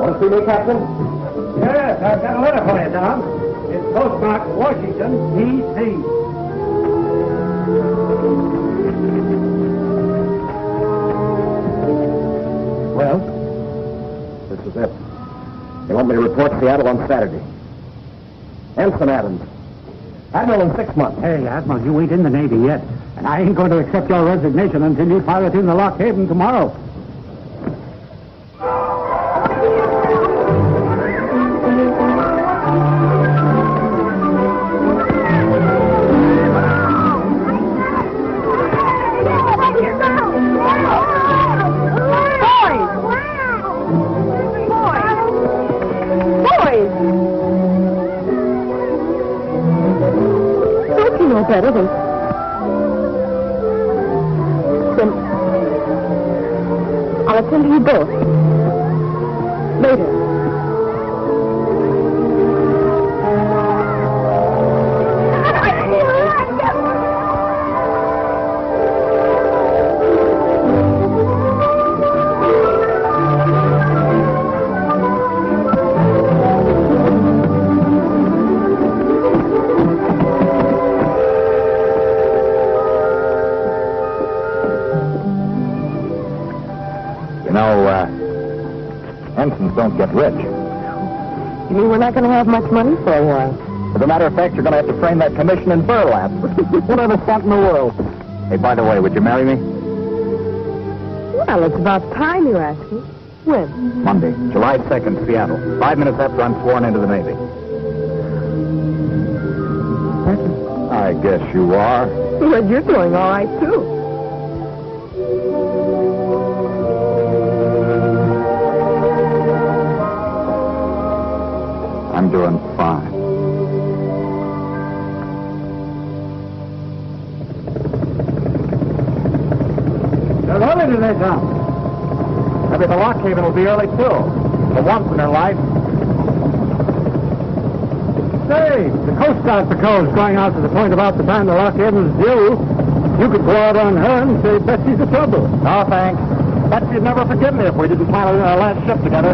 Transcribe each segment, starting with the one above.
Want to see me, Captain? Yes, I've got a letter for you, Tom. It's postmarked Washington, D.C. Well, this is it. They want me to report Seattle on Saturday. Ensign Adams. Admiral in 6 months. Hey, Admiral, you ain't in the Navy yet. And I ain't going to accept your resignation until you pilot in the Lock Haven tomorrow. Better than... Then I'll attend to you both. Later. Ensigns don't get rich. You mean we're not going to have much money for a while? As a matter of fact, you're going to have to frame that commission in burlap. Whatever stunt in the world. Hey, by the way, would you marry me? Well, it's about time you asked me. When? Monday, July 2nd, Seattle. 5 minutes after I'm sworn into the Navy. I guess you are. Well, you're doing all right, too. I'm doing fine. They're early today, Tom. Maybe the Lock Haven will be early, too. For once in their life. Say, the Coast Guard patrol's going out to the point about the time the Lock Haven's due. You could go out on her and say Betsy's the trouble. No, thanks. Betsy'd never forgive me if we didn't pilot our last ship together.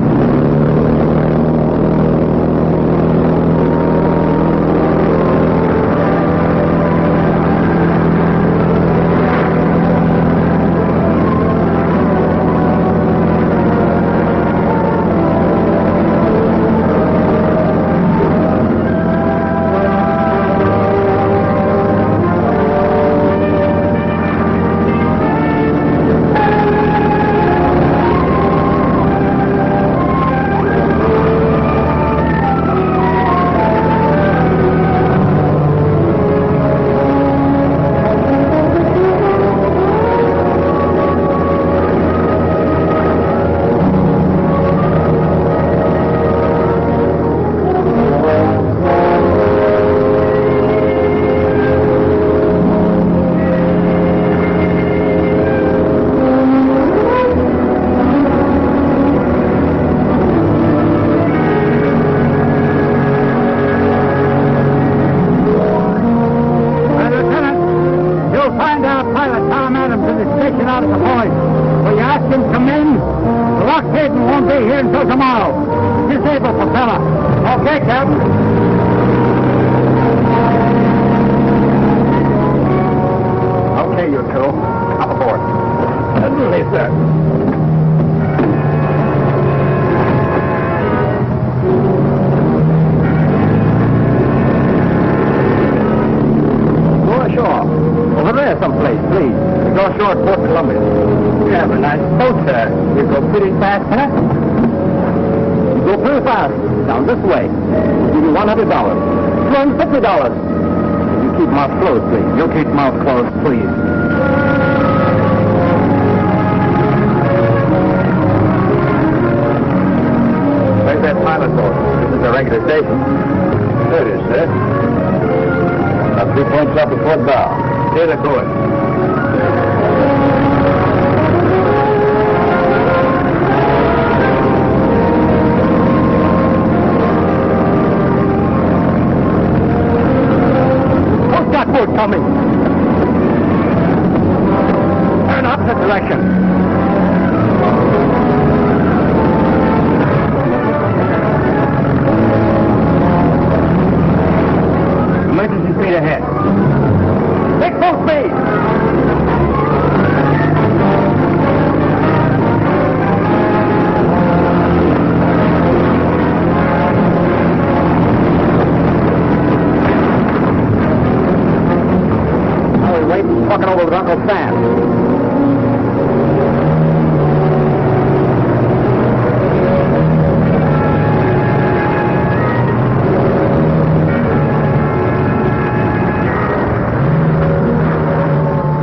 with Uncle Sam.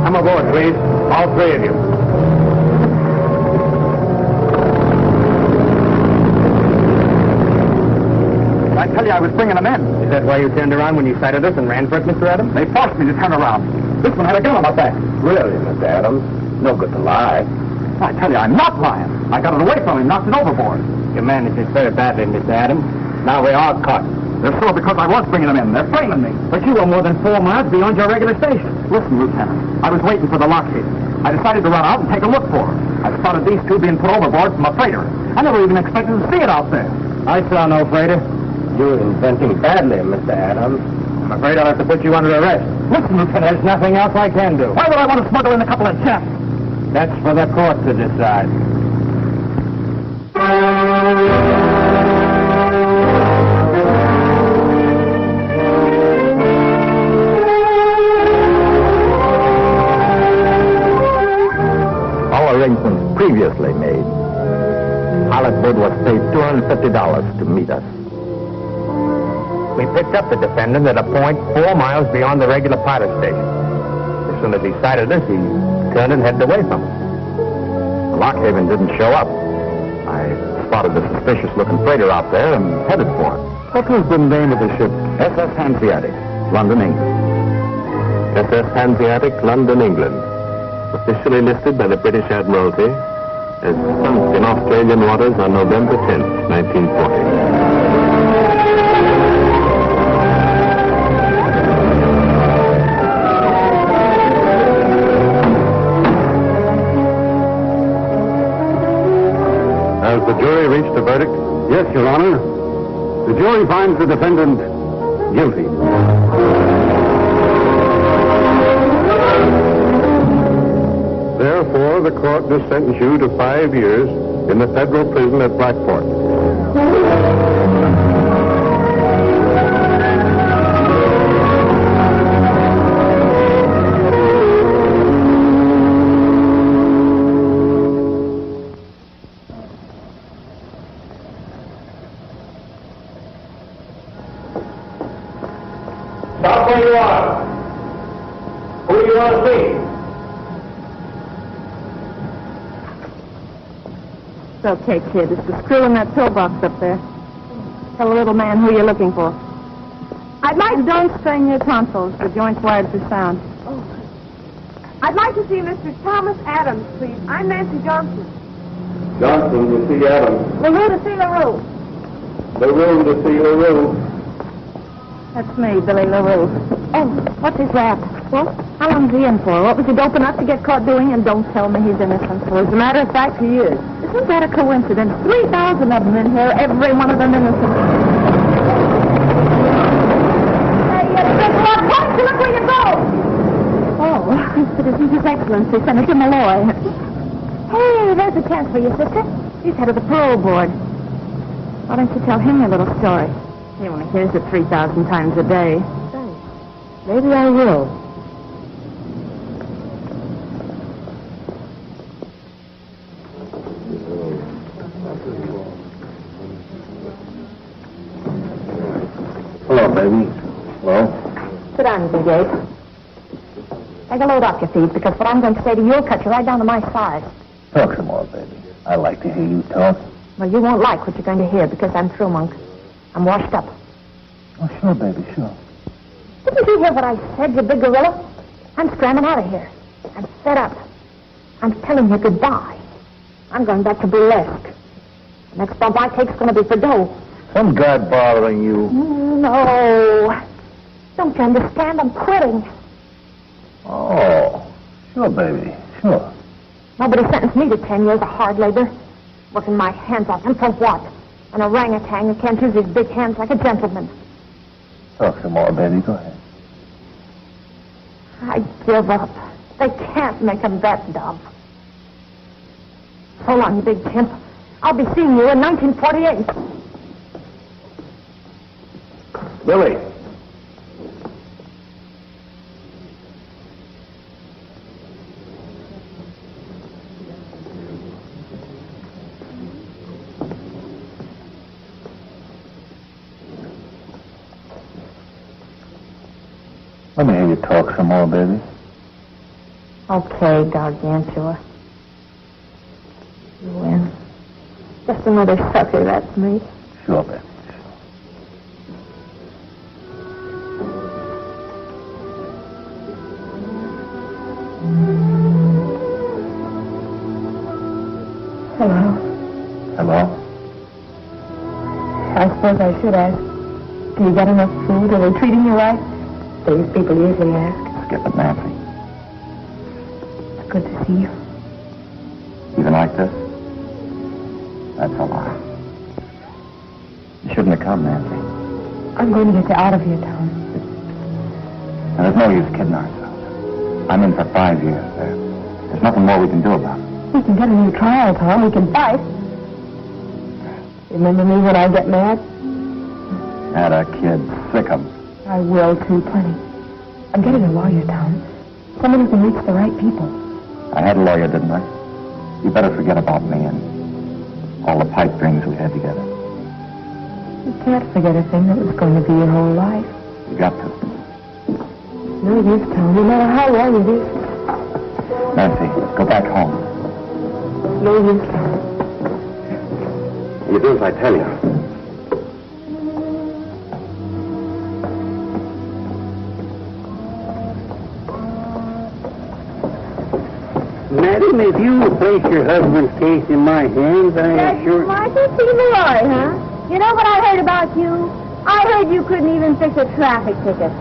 Come aboard, please. All three of you. I tell you, I was bringing them in. Is that why you turned around when you sighted us and ran for it, Mr. Adams? They forced me to turn around. This one had a gun on my back. Really, Mr. Adams? No good to lie. I tell you, I'm not lying. I got it away from him, knocked it overboard. You managed it very badly, Mr. Adams. Now we're all caught. They're sore because I was bringing them in. They're framing me. But you were more than 4 miles beyond your regular station. Listen, Lieutenant. I was waiting for the lockheed. I decided to run out and take a look for her. I spotted these two being put overboard from a freighter. I never even expected to see it out there. I saw no freighter. You're inventing badly, Mr. Adams. I'm afraid I'll have to put you under arrest. Listen, Lieutenant, there's nothing else I can do. Why would I want to smuggle in a couple of chaps? That's for the court to decide. All arrangements previously made. Allgood was paid $250 to meet us. We picked up the defendant at a point 4 miles beyond the regular pilot station. As soon as he sighted us, he turned and headed away from us. The Lockhaven didn't show up. I spotted the suspicious-looking freighter out there and headed for it. What was the name of the ship? SS Hanseatic, London, England. SS Hanseatic, London, England. Officially listed by the British Admiralty as sunk in Australian waters on November 10th, 1940. Has the jury reached a verdict? Yes, Your Honor. The jury finds the defendant guilty. Therefore, the court does sentence you to 5 years in the federal prison at Blackport. Stop where you are. Who do you want to see? It's okay, kid. It's the screw in that pillbox up there. Tell the little man who you're looking for. I'd like... Don't strain your tonsils. The joint's wired for sound. I'd like to see Mr. Thomas Adams, please. I'm Nancy Johnson. Johnson to see Adams. LaRue to see LaRue. LaRue to see LaRue. That's me, Billy LaRue. Oh, what's his rap? What? How long's he in for? What was he doping up to get caught doing? And don't tell me he's innocent. Well, as a matter of fact, he is. Isn't that a coincidence? 3,000 of them in here, every one of them innocent. Hey, why don't you look where you go? Oh, it isn't His Excellency, Senator Malloy. Hey, there's a chance for you, sister. He's head of the parole board. Why don't you tell him your little story? He only hears it 3,000 times a day. Maybe I will. Hello, baby. Hello. Sit down, you Gabe. Take a load off your feet, because what I'm going to say to you will cut you right down to my size. Talk some more, baby. I like to hear you talk. Well, you won't like what you're going to hear, because I'm through, Monk. I'm washed up. Oh, sure, baby, sure. Didn't you hear what I said, you big gorilla? I'm scrambling out of here. I'm fed up. I'm telling you goodbye. I'm going back to burlesque. The next bump I take's going to be for dough. Some guy bothering you. No. Don't you understand? I'm quitting. Oh, sure, baby, sure. Nobody sentenced me to 10 years of hard labor. Working my hands off. And for what? An orangutan who can't use his big hands like a gentleman. Talk some more, baby. Go ahead. I give up. They can't make him that dumb. So long, you big chimp. I'll be seeing you in 1948. Billy. Let me hear you talk some more, baby. Okay, Gargantua. You win. Just another sucker, that's me. Sure, baby. Hello. Hello? I suppose I should ask. Do you get enough food? Are they treating you right? These people usually ask. Skip it, Nancy. It's good to see you. Even like this? That's a lie. You shouldn't have come, Nancy. I'm going to get you out of here, Tom. Now, there's no use kidding ourselves. I'm in for 5 years. There's nothing more we can do about it. We can get a new trial, Tom. We can fight. Remember me when I get mad? Had a kid. Sick 'em. I will, too, plenty. I'm getting a lawyer, Tom. Someone who can reach the right people. I had a lawyer, didn't I? You better forget about me and all the pipe dreams we had together. You can't forget a thing that was going to be your whole life. You got to. No use, Tom, no matter how long it is. Nancy, go back home. No use. You do as I tell you. Madam, if you will place your husband's case in my hands, I am sure... Michael Malloy, huh? You know what I heard about you? I heard you couldn't even fix a traffic ticket.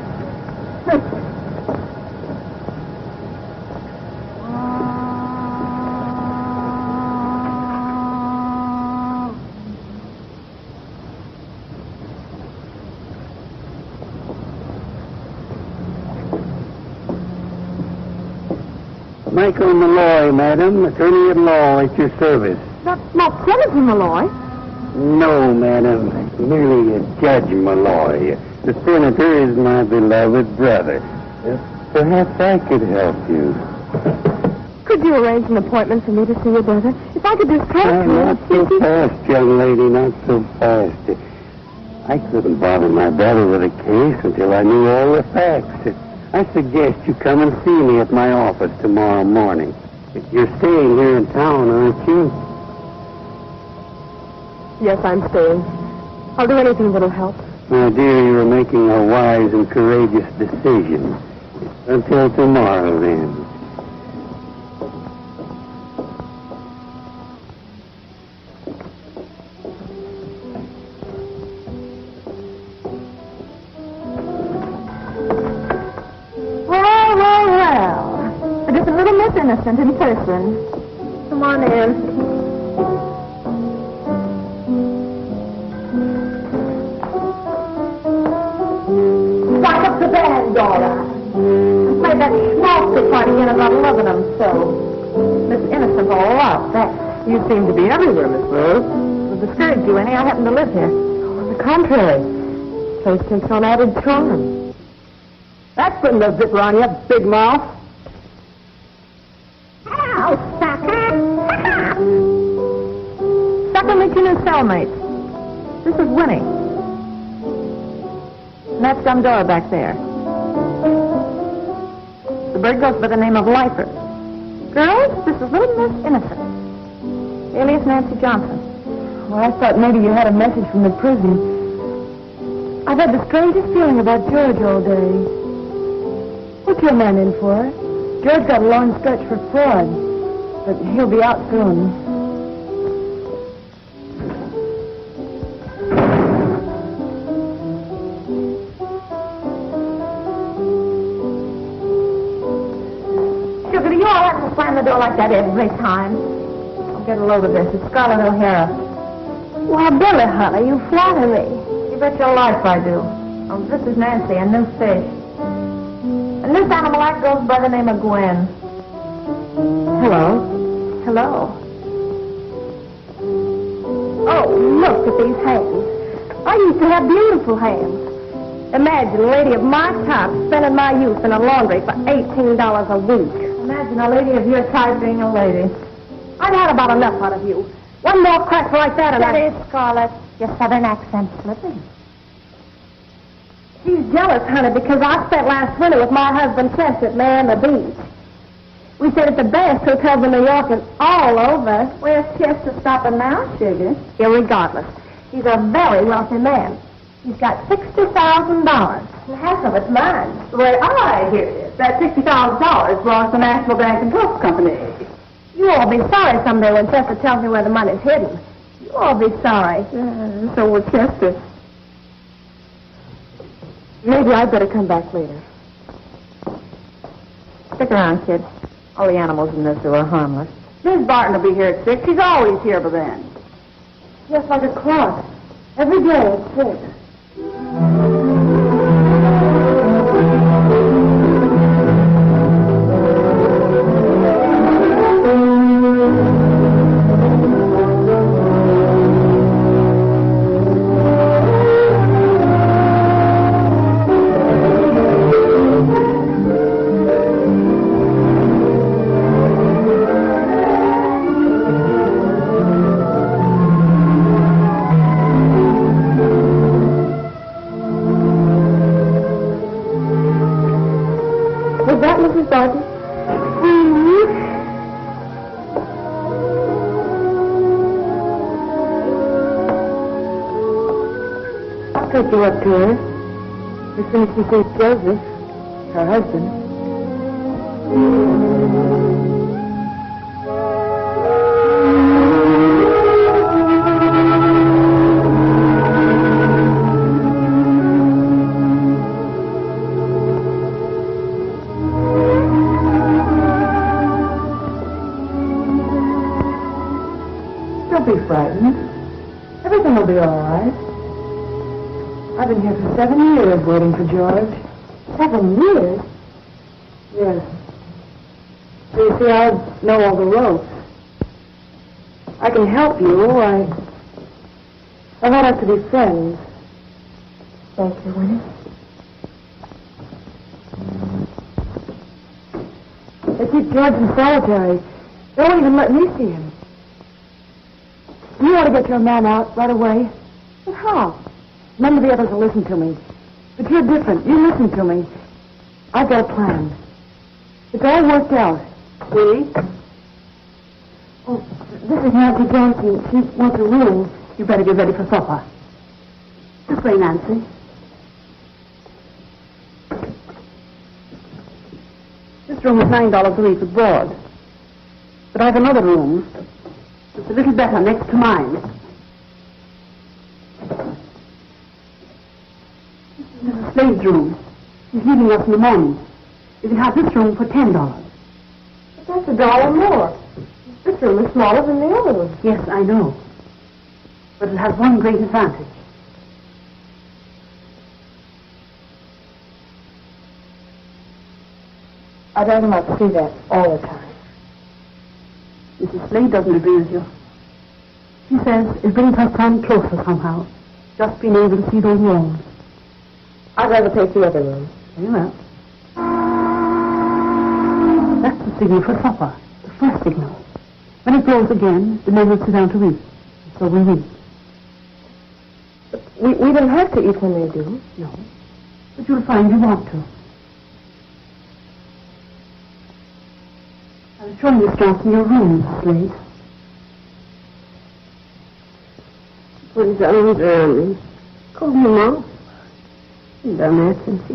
Michael Malloy, madam, attorney at law at your service. Not Senator Malloy. No, madam, merely a Judge Malloy. The senator is my beloved brother. Perhaps I could help you. Could you arrange an appointment for me to see your brother? If I could just talk to him. Not so fast, young lady, not so fast. I couldn't bother my brother with a case until I knew all the facts. I suggest you come and see me at my office tomorrow morning. You're staying here in town, aren't you? Yes, I'm staying. I'll do anything that'll help. My dear, you are making a wise and courageous decision. Until tomorrow, then. Innocent in person. Come on in. Stop up the band, Dora. Play that schmaltzy part again about loving them so. Miss Innocent all out, that. You seem to be everywhere, Miss Rose. To discourage you any, I happen to live here. On the contrary. Place takes on added charm. That's putting the zipper on you, big mouth. Sucker meet your new cellmates. This is Winnie. And that's Dora back there. The bird goes by the name of Lifer. Girls, this is little Miss Innocent, alias Nancy Johnson. Well, I thought maybe you had a message from the prison. I've had the strangest feeling about George all day. What's your man in for? George got a long stretch for fraud, but he'll be out soon. Sugar, do you all have to slam the door like that every time? I'll get a load of this. It's Scarlett O'Hara. Why, Billy, honey, you flatter me. You bet your life I do. Oh, this is Nancy, a new fish. And this animal act goes by the name of Gwen. Hello. Hello. Oh, look at these hands. I used to have beautiful hands. Imagine a lady of my type spending my youth in a laundry for $18 a week. Imagine a lady of your type being a lady. I've had about enough out of you. One more crack like that and Steady, Scarlett. Your southern accent's slipping. She's jealous, honey, because I spent last winter with my husband, Chester, at Man the Beach. We stayed at the best hotels in New York and all over. Where's Chester stopping now, sugar? Irregardless. He's a very wealthy man. He's got $60,000. And half of it's mine. Well, I hear you. That $60,000 belongs to the National Bank and Trust Company. You all be sorry someday when Chester tells me where the money's hidden. You all be sorry. So will Chester. Maybe I'd better come back later. Stick around, kid. All the animals in this zoo are harmless. Miss Barton will be here at 6. She's always here by then. Just like a clock. Every day at 6. Mrs. Barton? I'll take you up to her. As soon as she sees Joseph, her husband. Don't be frightened. Everything will be all right. I've been here for 7 years waiting for George. 7 years? Yes. So you see, I know all the ropes. I can help you. I want us to be friends. Thank you, Winnie. They keep George in solitary. They won't even let me see him. You want to get your man out right away? But how? None of the others will listen to me. But you're different. You listen to me. I've got a plan. It's all worked out. Really? Oh, this is Nancy Johnson. She wants a room. You better get ready for supper. This way, Nancy. This room is $9 a week with board. But I have another room. It's a little better next to mine. This is Mrs. Slade's room. She's leaving us in the morning. You can have this room for $10. But that's $1 more. This room is smaller than the other one. Yes, I know. But it has one great advantage. I'd rather not see that all the time. Mrs. Slade doesn't agree with you. She says it brings her son closer somehow, just being able to see those walls. I'd rather take the other room. Very well. That's the signal for supper, the first signal. When it goes again, the men will sit down to eat. So we eat. But we don't have to eat when they do. No. But you'll find you want to. I was showing Miss Johnson your room, Mrs. Slade. Put his arms around me. Call him out. He's done that since he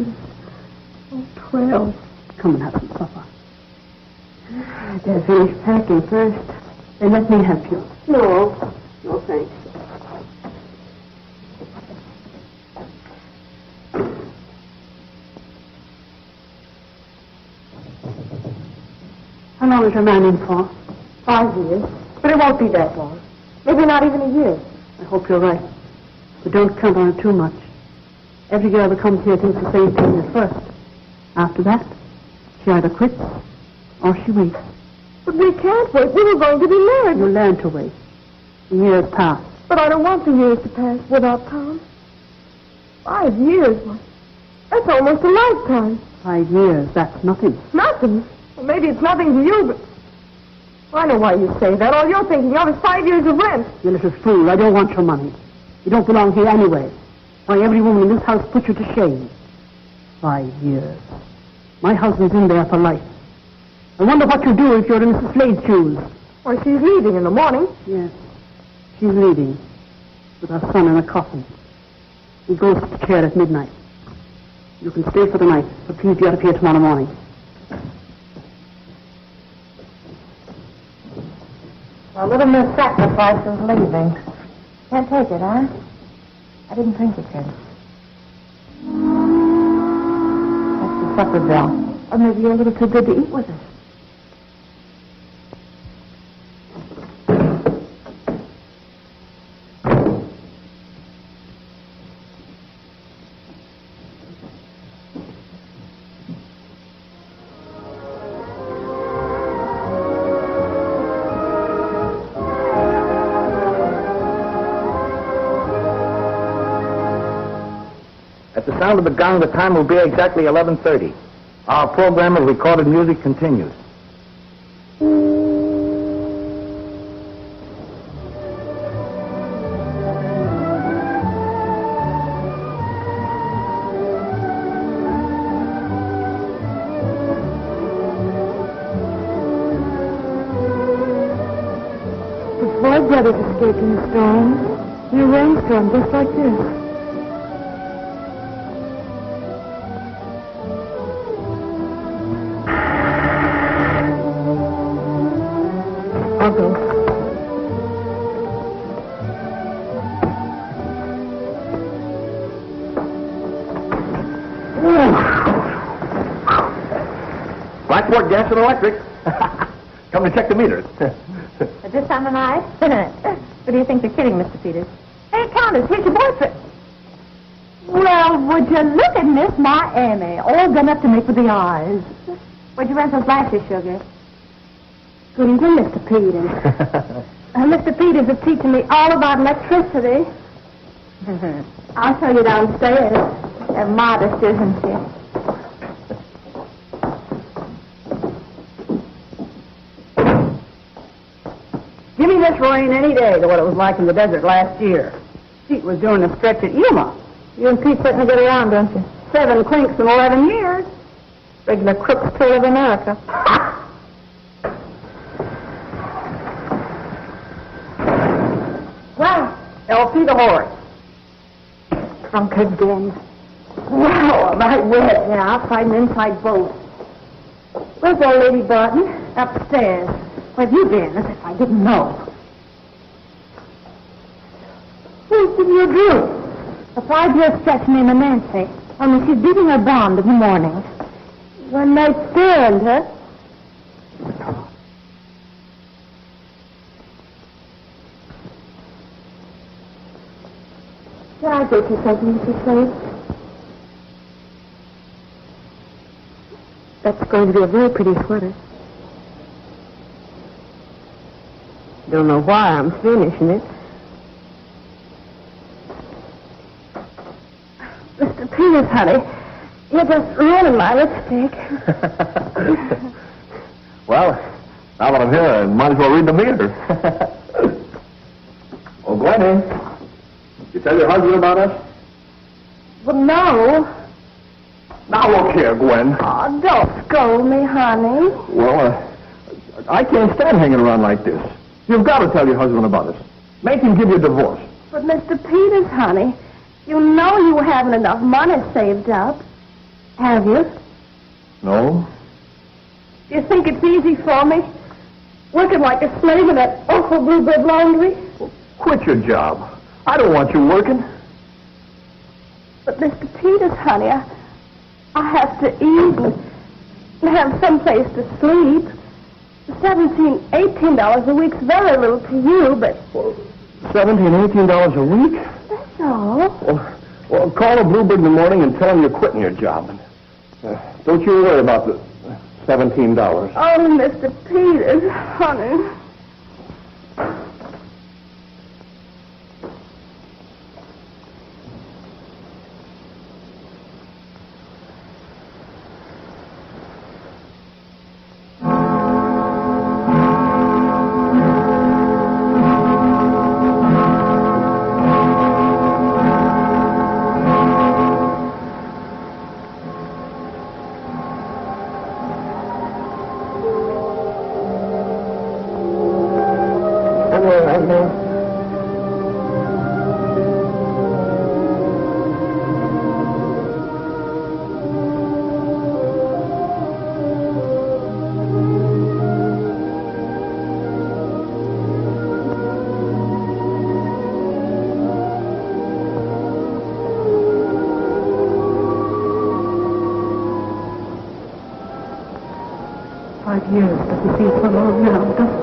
was 12. Come and have some supper. I better finish packing first. Then let me help you. No. No, thanks. How long is your man in for? 5 years. But it won't be that long. Maybe not even a year. I hope you're right. But don't count on it too much. Every girl that comes here thinks the same thing at first. After that, she either quits or she waits. But we can't wait. We were going to be married. You'll learn to wait. The years pass. But I don't want the years to pass without Tom. 5 years? That's almost a lifetime. 5 years, that's nothing. Nothing? Well, maybe it's nothing to you, but... I know why you say that. All you're thinking of is 5 years of rent. You little fool. I don't want your money. You don't belong here anyway. Why, every woman in this house put you to shame. 5 years. My husband's in there for life. I wonder what you do if you're in Mrs. Slade's shoes. Well, she's leaving in the morning. Yes, she's leaving with her son in a coffin. He goes to the chair at midnight. You can stay for the night, but please be out of here tomorrow morning. A little Miss Sacrifice is leaving. Can't take it, huh? I didn't think you could. That's the supper bell. Or maybe you're a little too good to eat with us. At the sound of the gong, the time will be exactly 11:30. Our program of recorded music continues. The Floyd brothers escaped in a storm. In a rainstorm just like this. I'll go. Blackboard Gas and Electric. Come to check the meters. At this time of night? What do you think they're kidding, Mr. Peters? Hey, Countess, here's your boyfriend. Well, would you look at Miss Miami, all done up to make with the eyes. Where'd you rent those lashes, sugar? Good evening, Mr. Peters. Mr. Peters is teaching me all about electricity. I'll show you downstairs. They're modest, isn't she? Give me this rain any day to what it was like in the desert last year. Pete was doing a stretch at Yuma. You and Pete certainly get around, don't you? 7 clinks in 11 years. Regular Crook's tour of America. Well, LP the horse. Drunk again. Wow, am I wet now? Fighting inside boat. Where's old Lady Barton? Upstairs. Where have you been? As if I didn't know. Who's giving you a drink? A 5-year stretch named Nancy. Only she's beating her bond in the morning. One night stand, huh? Can I get you something, Mrs. Slade? That's going to be a very pretty sweater. Don't know why I'm finishing it. Mr. Peters, honey, you're just ruining my lipstick. Well, now that I'm here, I might as well read the meters. Oh, Gwenny, you tell your husband about us? Well, no. Now look here, Gwen. Oh, don't scold me, honey. Well, I can't stand hanging around like this. You've got to tell your husband about us. Make him give you a divorce. But, Mr. Peters, honey, you know you haven't enough money saved up. Have you? No? Do you think it's easy for me? Working like a slave in that awful bluebird laundry? Quit your job. I don't want you working. But, Mr. Peters, honey, I have to eat and have some place to sleep. $17, $18 a week's very little to you, but... $17, $18 a week? That's all. Well, call a Bluebird in the morning and tell him you're quitting your job. Don't you worry about the $17. Oh, Mr. Peters, honey. Years doesn't seem so long now, does it?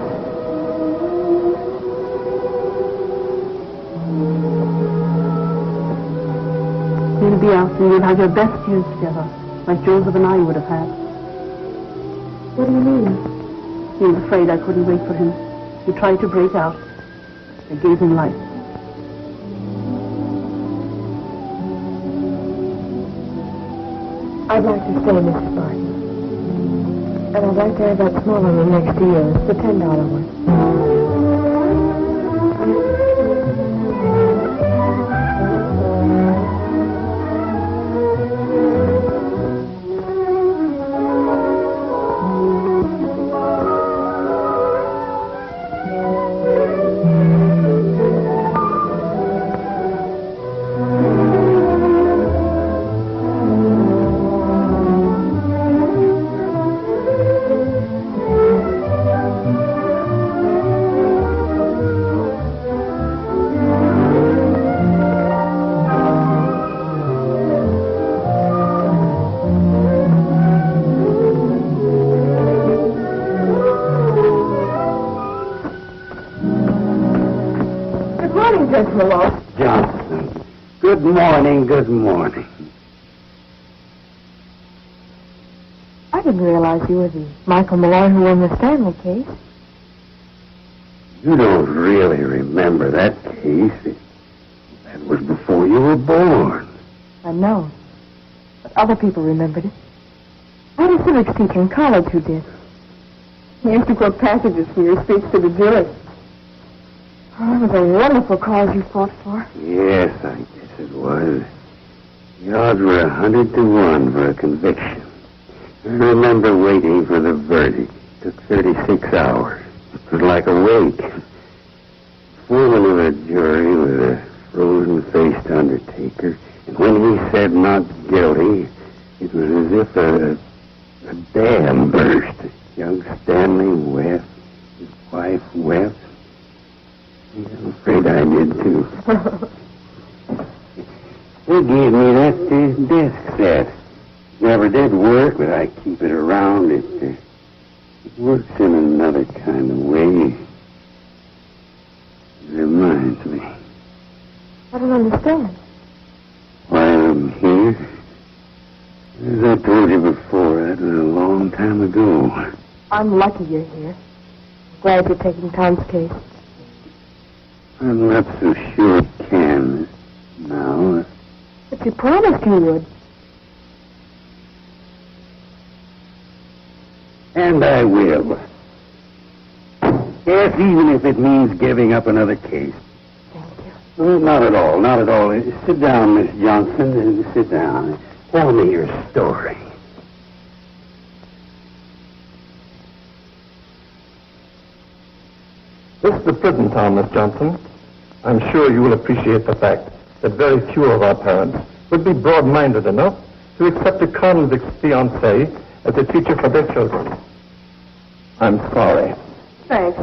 You'll be out and you'll have your best years together, like Joseph and I would have had. What do you mean? He was afraid I couldn't wait for him. He tried to break out. I gave him life. I'd like to stay, Mrs. Barton. And I'd like to have that smaller room next to yours, the $10 one. Johnson. Good morning, good morning. I didn't realize you were the Michael Malloy who won the Stanley case. You don't really remember that case. That was before you were born. I know. But other people remembered it. I had a civics teacher in college who did. He used to quote passages from your speech to the jury. Oh, it was a wonderful cause you fought for. Yes, I guess it was. The odds were 100 to 1 for a conviction. I remember waiting for the verdict. It took 36 hours. It was like a wake. The foreman of the jury was a frozen-faced undertaker, and when he said not guilty, it was as if a dam burst. Young Stanley wept. His wife wept. I'm afraid I did, too. They gave me that desk set. Never did work, but I keep it around. It works in another kind of way. It reminds me. I don't understand. Why I'm here? As I told you before, that was a long time ago. I'm lucky you're here. Glad you're taking Tom's case. I'm not so sure it can now. But you promised you would. And I will. Yes, even if it means giving up another case. Thank you. Well, not at all, not at all. Sit down, Miss Johnson. Sit down. Tell me your story. This is the prison town, Miss Johnson. I'm sure you will appreciate the fact that very few of our parents would be broad-minded enough to accept a convict's fiancée as a teacher for their children. I'm sorry. Thanks.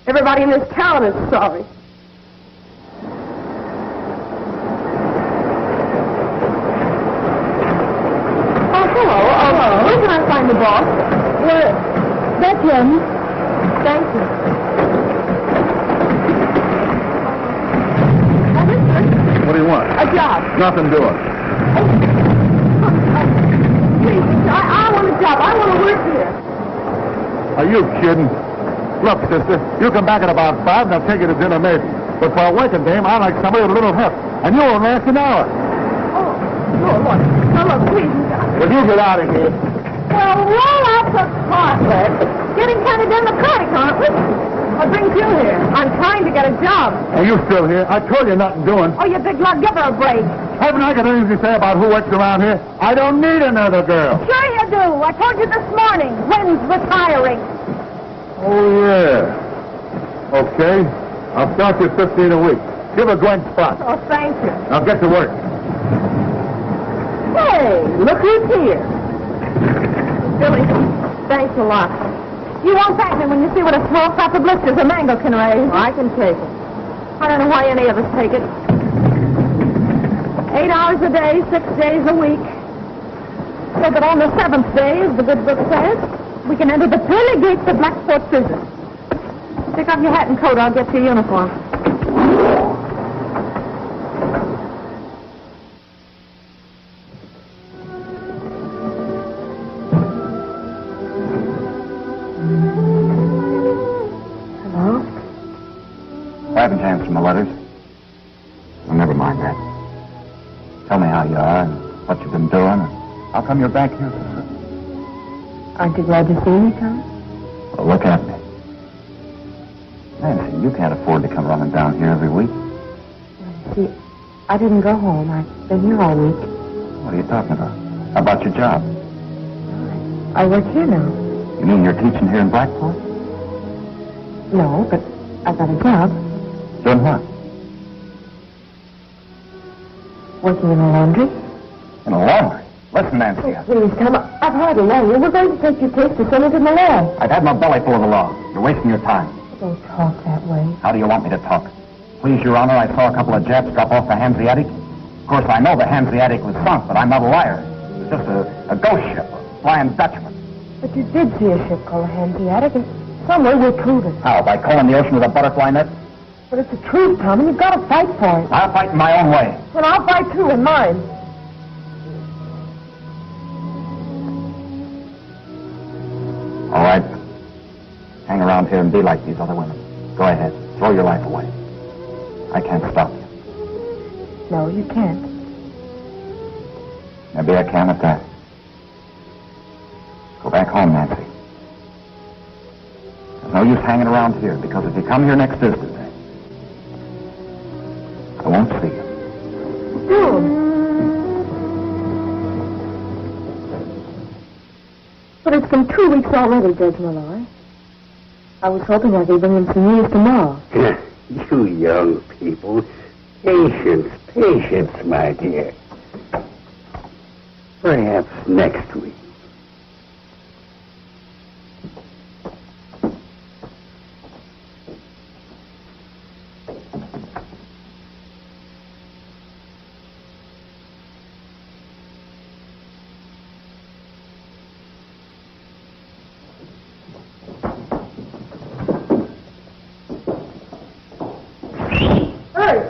Everybody in this town is sorry. Oh, hello. Where can I find the boss? Well, that's him. Thank you. What do you want? A job. Nothing doing. Please, I want a job. I want to work here. Are you kidding? Look, sister, you come back at about 5 and I'll take you to dinner maybe. But for a working dame, I like somebody with a little heft. And you won't last an hour. Oh, look. Now, look, please. Will you get out of here? Well, roll out the carpet. Getting kind of democratic, aren't we? What brings you here? I'm trying to get a job. Are you still here? I told you nothing doing. Oh, you big lug, give her a break. Haven't I got anything to say about who works around here? I don't need another girl. Sure you do. I told you this morning. Gwen's retiring. Oh, yeah. Okay. I'll start you 15 a week. Give her Gwen's spot. Oh, thank you. Now get to work. Hey, look who's here. Billy, thanks a lot. You won't thank me when you see what a small crop of blisters a mango can raise. I can take it. I don't know why any of us take it. 8 hours a day, 6 days a week. So that on the 7th day, as the good book says, We can enter the pearly gates of Blackport Prison. Take off your hat and coat. I'll get your uniform. Hello? Why haven't you answered my letters? Well, never mind that. Tell me how you are and what you've been doing and how come you're back here so soon. Aren't you glad to see me, Tom? Well, look at me. Nancy, you can't afford to come running down here every week. See, I didn't go home. I've been here all week. What are you talking about? How about your job? I work here now. You mean you're teaching here in Blackport? No, but I've got a job. Doing what? Working in a laundry. In a laundry? Listen, Nancy. Please, Tom, I've hardly known you. We're going to take your case to Senator Malloy. I've had my belly full of the law. You're wasting your time. Don't talk that way. How do you want me to talk? Please, Your Honor, I saw a couple of Japs drop off the Hanseatic. Of course, I know the Hanseatic was sunk, but I'm not a liar. It was just a ghost ship, a flying Dutchman. But you did see a ship called a Hanseatic, and some way we'll prove it. How, by combing the ocean with a butterfly net? But it's the truth, Tom, and you've got to fight for it. I'll fight in my own way. Well, I'll fight too in mine. All right. Hang around here and be like these other women. Go ahead. Throw your life away. I can't stop you. No, you can't. Maybe I can at that. Go back home, Nancy. There's no use hanging around here, because if you come here next Thursday, I won't see you. But it's been 2 weeks already, Judge Malloy. I was hoping I could bring him some news tomorrow. You young people. Patience, patience, my dear. Perhaps next week.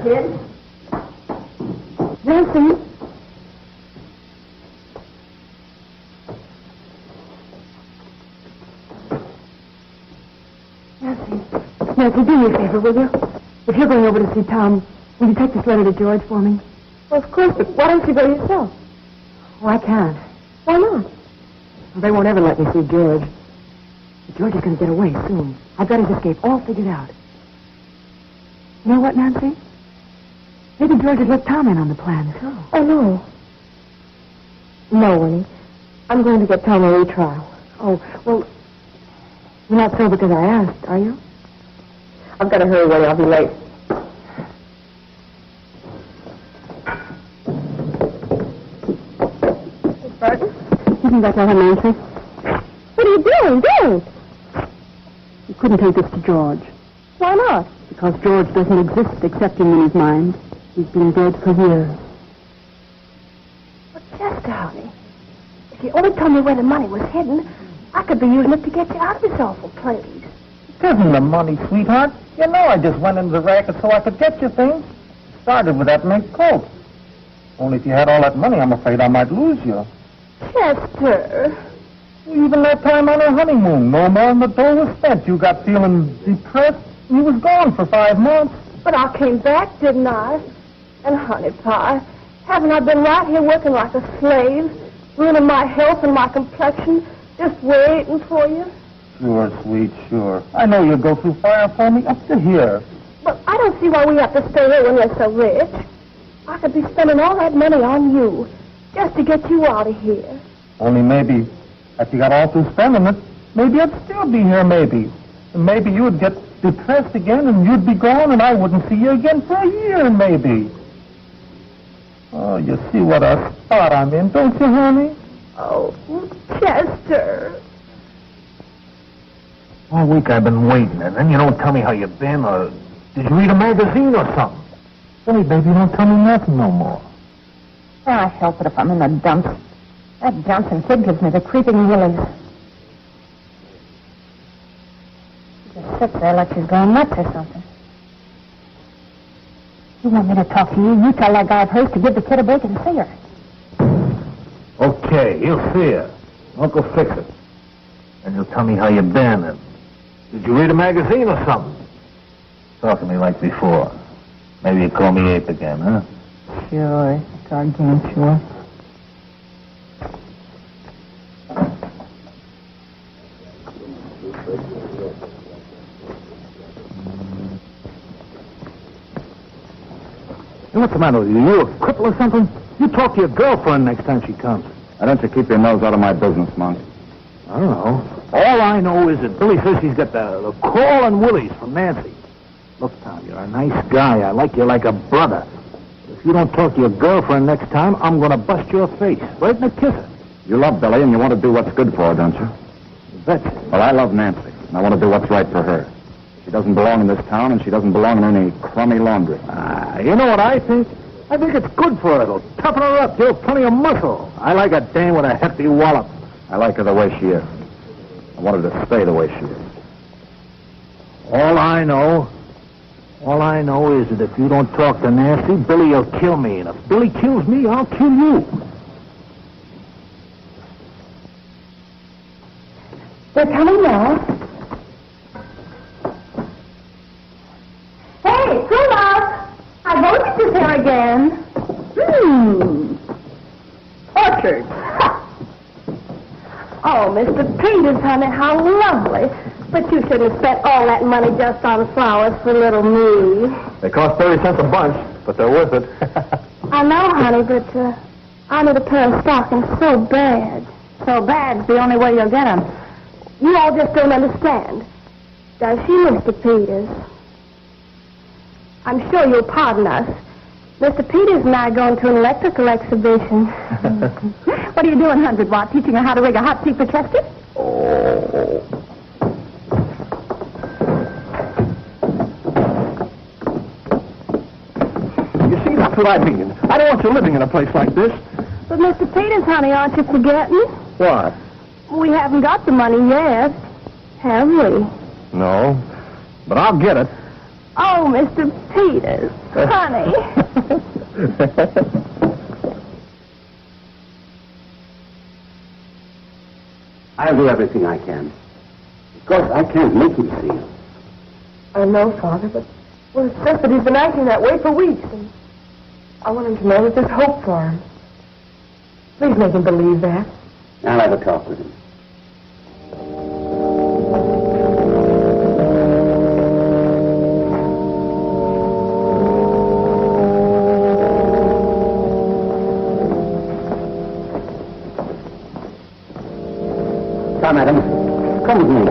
Kid. Nancy. Nancy, do me a favor, will you? If you're going over to see Tom, will you take this letter to George for me? Well, of course, but why don't you go yourself? Oh, I can't. Why not? Well, they won't ever let me see George. But George is going to get away soon. I've got his escape all figured out. You know what, Nancy? Maybe George has let Tom in on the plan, too. Oh, no. No, Winnie. I'm going to get Tom a retrial. Oh, well, you're not so because I asked, are you? I've got to hurry, Winnie. I'll be late. Miss Barton? You think that's all her Nancy? What are you doing? Don't! You couldn't take this to George. Why not? Because George doesn't exist except in Winnie's mind. He's been dead for years. But Chester, honey, if you only told me where the money was hidden, I could be using it to get you out of this awful place. It isn't the money, sweetheart. You know I just went into the racket so I could get you things. Started with that mink coat. Only if you had all that money, I'm afraid I might lose you. Chester. Even that time on our honeymoon, no more than the dough was spent. You got feeling depressed, and you was gone for 5 months. But I came back, didn't I? And, honey pie, haven't I been right here working like a slave, ruining my health and my complexion, just waiting for you? Sure, sweet, sure. I know you'll go through fire for me up to here. But I don't see why we have to stay here when you're so rich. I could be spending all that money on you, just to get you out of here. Only maybe, if you got all through spending it, maybe I'd still be here, maybe. And maybe you would get depressed again, and you'd be gone, and I wouldn't see you again for a year, maybe. Oh, you see what a spot I'm in, don't you, honey? Oh, Chester. All week I've been waiting, and then you don't tell me how you've been, or did you read a magazine or something? Hey, baby, don't tell me nothing no more. I help it if I'm in the dumps. That Johnson kid gives me the creeping willies. sits there like she's going nuts or something. You want me to talk to you? You tell that guy of hers to give the kid a break and see her. Okay, he'll see her. Uncle fix it. And you'll tell me how you've been. And did you read a magazine or something? Talk to me like before. Maybe you call me Ape again, huh? Sure, doggone sure. What's the matter with you? You a cripple or something? You talk to your girlfriend next time she comes. Why don't you keep your nose out of my business, Monk? I don't know. All I know is that Billy says he's got the crawling willies from Nancy. Look, Tom, you're a nice guy. I like you like a brother. If you don't talk to your girlfriend next time, I'm going to bust your face. Right in the kisser. You love Billy and you want to do what's good for her, don't you? That's Well, I love Nancy, and I want to do what's right for her. She doesn't belong in this town, and she doesn't belong in any crummy laundry. You know what I think? I think it's good for her. It'll toughen her up, give her plenty of muscle. I like a dame with a hefty wallop. I like her the way she is. I want her to stay the way she is. All I know is that if you don't talk to Nancy, Billy will kill me. And if Billy kills me, I'll kill you. They're coming now. Hey, Prologue! I voted this here again. Orchard. Oh, Mr. Peters, honey, how lovely. But you shouldn't have spent all that money just on flowers for little me. They cost 30 cents a bunch, but they're worth it. I know, honey, but I need a pair of stockings so bad. So bad's the only way you'll get them. You all just don't understand. Does she, Mr. Peters? I'm sure you'll pardon us. Mr. Peters and I are going to an electrical exhibition. What are you doing, 100 Watt? Teaching her how to rig a hot tea for Chester? Oh. You see, that's what I mean. I don't want you living in a place like this. But, Mr. Peters, honey, aren't you forgetting? What? We haven't got the money yet, have we? No, but I'll get it. Oh, Mr. Peters, honey. I'll do everything I can. Of course, I can't make him see you. I know, Father, but well, it's just that he's been acting that way for weeks, and I want him to know that there's hope for him. Please make him believe that. I'll have a talk with him. Come, Adams. Come with me.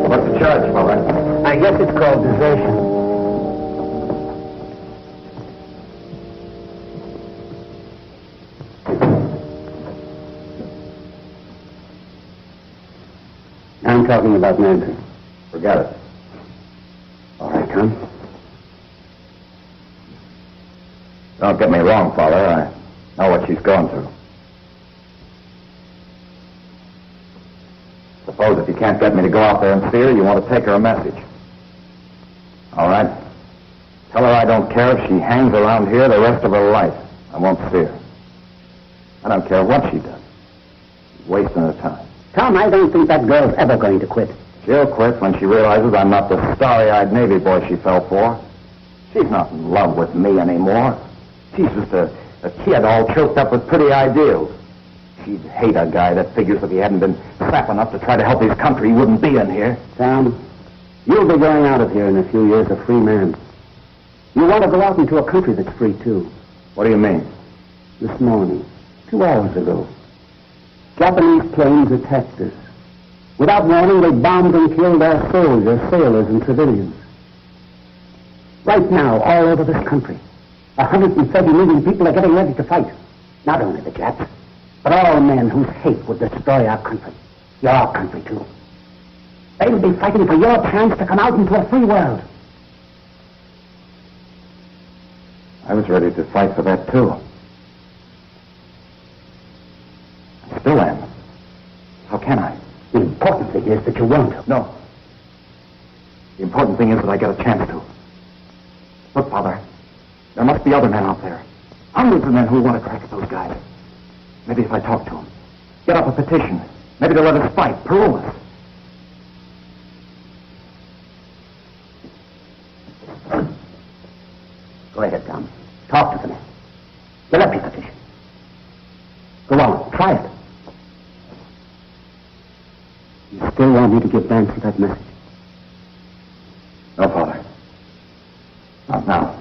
What's the charge, fella? I guess it's called desertion. I'm talking about Nancy. Forget it. All right, Tom. Don't get me wrong, fella. I know what she's going through. Suppose if you can't get me to go out there and see her, you want to take her a message. All right? Tell her I don't care if she hangs around here the rest of her life. I won't see her. I don't care what she does. She's wasting her time. Tom, I don't think that girl's ever going to quit. She'll quit when she realizes I'm not the starry-eyed Navy boy she fell for. She's not in love with me anymore. She's just a kid all choked up with pretty ideals. She'd hate a guy that figures if he hadn't been sap enough to try to help his country, he wouldn't be in here. Tom, you'll be going out of here in a few years a free man. You want to go out into a country that's free, too. What do you mean? This morning, 2 hours ago, Japanese planes attacked us. Without warning, they bombed and killed our soldiers, sailors, and civilians. Right now, all over this country, 130 million people are getting ready to fight. Not only the Japs, but all men whose hate would destroy our country. Your country, too. They'll be fighting for your chance to come out into a free world. I was ready to fight for that, too. I still am. How can I? The important thing is that you won't. No. The important thing is that I get a chance to. Look, Father, there must be other men out there. Hundreds of men who want to crack at those guys. Maybe if I talk to them, get up a petition, maybe they'll let us fight, parole us. Go ahead, Tom. Talk to the men. Get up your petition. Go on, try it. You still want me to give Nancy that message? No, Father. Not now.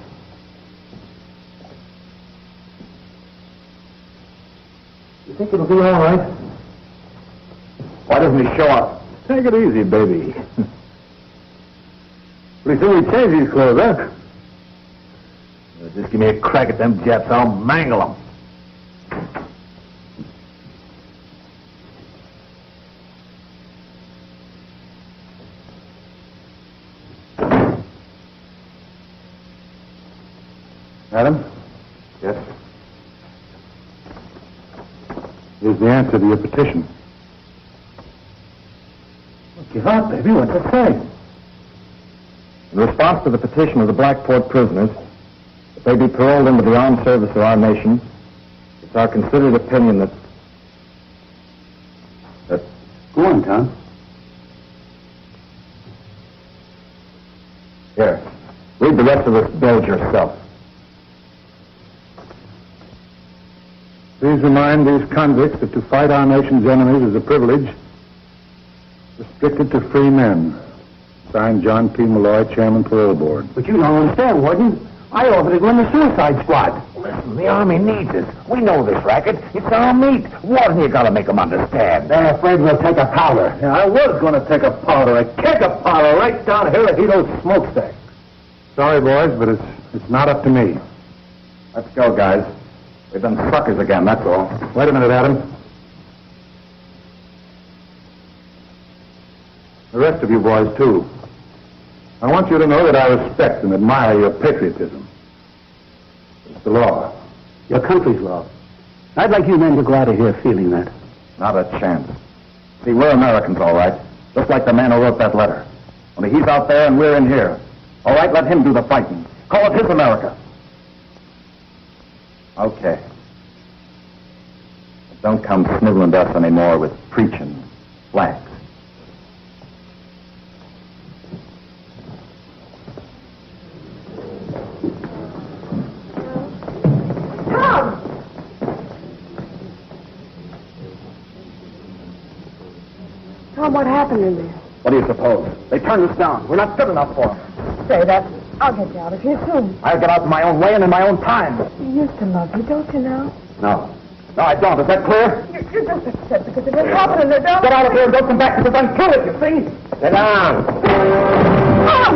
You think it'll be all right? Why doesn't he show up? Take it easy, baby. Pretty soon we change these clothes, huh? Just give me a crack at them Japs. I'll mangle them. Adam? Yes? Here's the answer to your petition. Give out, baby. What's it say? In response to the petition of the Blackport prisoners, if they be paroled into the armed service of our nation, it's our considered opinion that... Go on, Tom. Here, read the rest of this bilge yourself. Please remind these convicts that to fight our nation's enemies is a privilege restricted to free men. Signed, John P. Malloy, Chairman, Parole Board. But you don't understand, Warden. I offered to go in the suicide squad. Listen, the Army needs us. We know this racket. It's our meat. Warden, you gotta make them understand. They're afraid we'll take a powder. Yeah, I was going to take a powder, a keg of powder right down Hirohito's smokestack. Sorry, boys, but it's not up to me. Let's go, guys. We've been suckers again, that's all. Wait a minute, Adam. The rest of you boys, too. I want you to know that I respect and admire your patriotism. It's the law. Your country's law. I'd like you men to go out of here feeling that. Not a chance. See, we're Americans, all right. Just like the man who wrote that letter. Only he's out there and we're in here. All right, let him do the fighting. Call it his America. Okay. But don't come sniveling to us anymore with preaching flags. Tom, what happened in there? What do you suppose? They turned us down. We're not good enough for them. Say that. I'll get you out of here soon. I'll get out in my own way and in my own time. You used to love me, don't you now? No. No, I don't. Is that clear? You're just upset because it didn't happen in there, don't you? Get out of here and don't come back because I'm through it, you see? Sit down. Tom!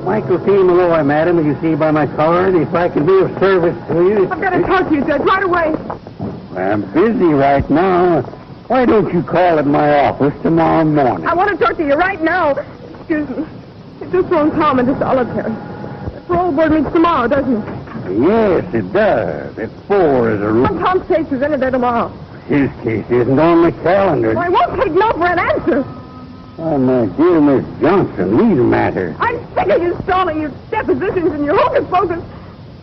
Michael P. Malloy, madam, as you see by my card, if I can be of service to you... I've got to talk to you, Judge, right away. I'm busy right now. Why don't you call at my office tomorrow morning? I want to talk to you right now. Excuse me. You just thrown Tom into solitary. The parole board meets tomorrow, doesn't it? Yes, it does. At 4 is a rule. Tom's case is in there tomorrow. His case isn't on the calendar. Well, I won't take no for an answer. Oh, my dear Miss Johnson, leave the matter. I'm sick of you stalling your depositions and your hocus pocus.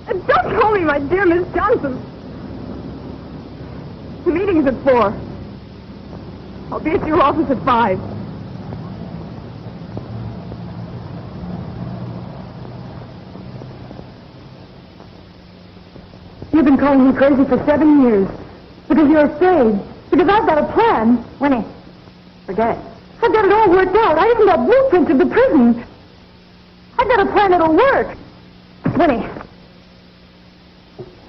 And don't call me my dear Miss Johnson. The meeting's at 4. I'll be at your office at 5. You've been calling me crazy for 7 years. Because you're afraid. Because I've got a plan. Winnie, forget it. I've got it all worked out. I even got blueprints of the prison. I've got a plan that'll work. Winnie.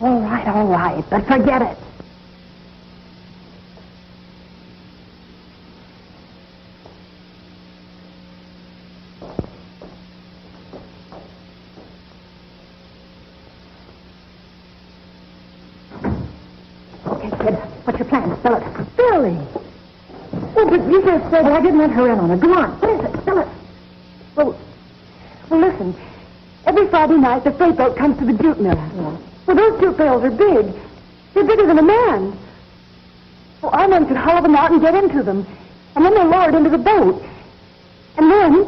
All right, but forget it. Okay, kid, what's your plan? Spell it. Billy. Oh, but you just said... Well, I didn't let her in on it. Go on. What is it? Spell it. Well, listen. Every Friday night, the freight boat comes to the jute mill. Yeah. Well, those jute bales are big. They're bigger than a man. Well, our men could haul them out and get into them. And then they're lowered into the boat. And then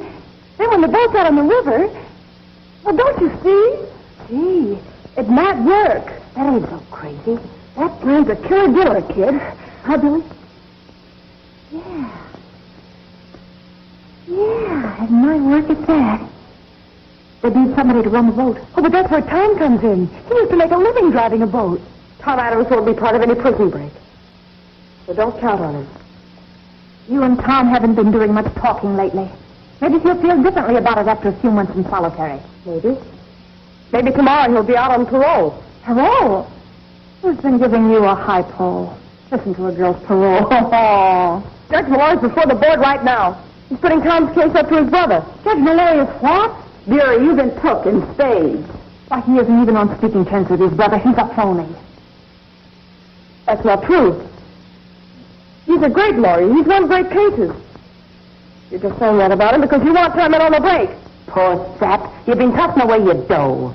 when the boat's out on the river... Well, don't you see? Gee, it might work. That ain't so crazy. That plan's a killer diller, kid. Huh, Billy? Yeah, it might work at that. They need somebody to run the boat. Oh, but that's where Tom comes in. He used to make a living driving a boat. Tom Adams won't be part of any prison break. So don't count on him. You and Tom haven't been doing much talking lately. Maybe he'll feel differently about it after a few months in solitary. Maybe. Maybe tomorrow he'll be out on parole. Parole? Who's been giving you a high pole? Listen to a girl's parole. Judge Malloy's before the board right now. He's putting Tom's case up to his brother. Judge Malloy is what? Dearie, you've been took in spades. Why, he isn't even on speaking terms with his brother. He's a phony. That's not true. He's a great lawyer. He's won great cases. You're just saying that about him because you want Tom in on the break. Poor sap. You've been tossing away your dough.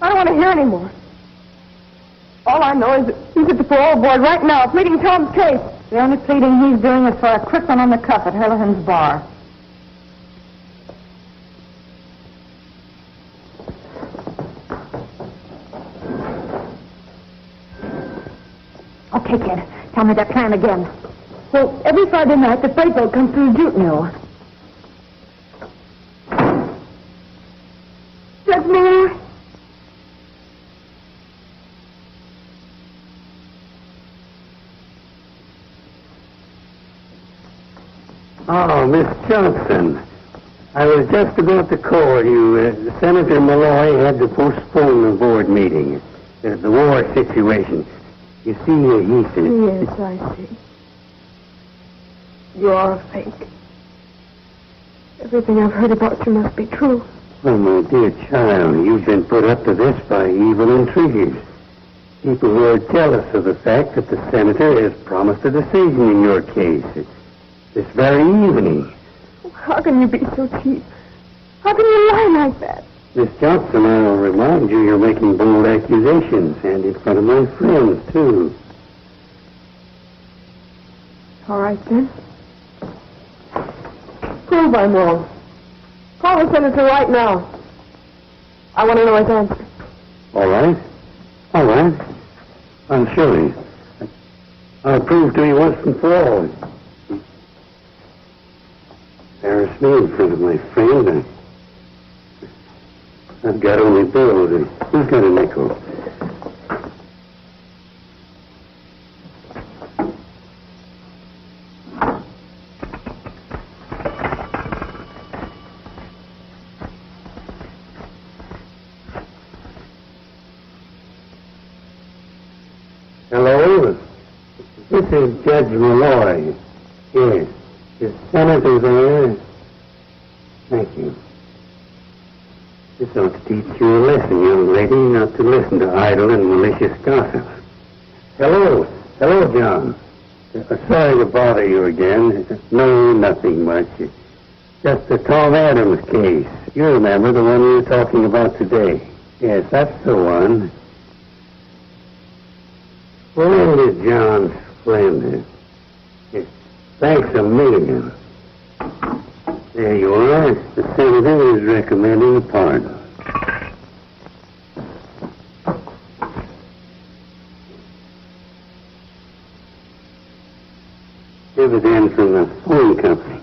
I don't want to hear any more. All I know is that he's at the parole board right now, pleading Tom's case. The only pleading he's doing is for a quick one on the cuff at Hurlihan's bar. Okay, kid. Tell me that plan again. Well, every Friday night, the freight boat comes through the jute mill. Judge Malloy? Oh, Miss Johnson. I was just about to call you. Senator Malloy had to postpone the board meeting. The war situation. You see, he said... Yes, I see. You are a fake. Everything I've heard about you must be true. Oh, my dear child, you've been put up to this by evil intriguers. People who are jealous of the fact that the senator has promised a decision in your case. This very evening. How can you be so cheap? How can you lie like that? Miss Johnson, I'll remind you you're making bold accusations, and in front of my friends, too. All right, then. Prove I'm wrong. Call the senator right now. I want to know his answer. All right. All right. I'm sure. I'll prove to you once and for all. Embarrass me in front of my friend. I've got only bills. Who's got a nickel? Hello? This is Judge Malloy. Yes. Is Senator there? Thank you. This ought to teach you a lesson, young lady, not to listen to idle and malicious gossip. Hello. Hello, John. Sorry to bother you again. No, nothing much. Just the Tom Adams case. You remember the one we were talking about today. Yes, that's the one. Well, it is John Splendid. Thanks a million. There you are. The senator is recommending a pardon. Dividend from the phone company.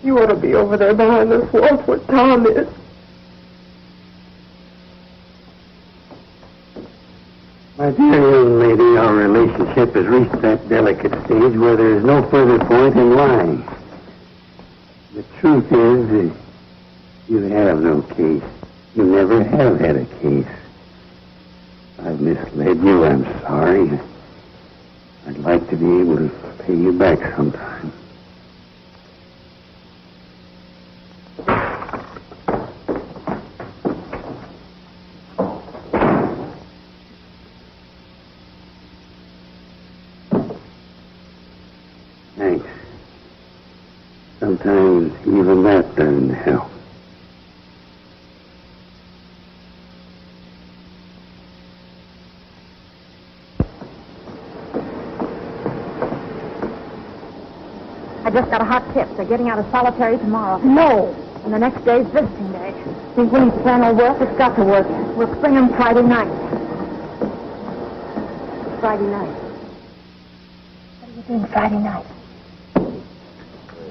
You ought to be over there behind this wall where Tom is. My dear young lady, our relationship has reached that delicate stage where there is no further point in lying. The truth is, you have no case. You never have had a case. I've misled you. I'm sorry. I'd like to be able to pay you back sometime. Thanks. Sometimes even that doesn't help. I just got a hot tip. They're getting out of solitary tomorrow. No. And the next day's visiting day. Think Winnie's plan will work? It's got to work. We'll spring him Friday night. Friday night. What are you doing Friday night?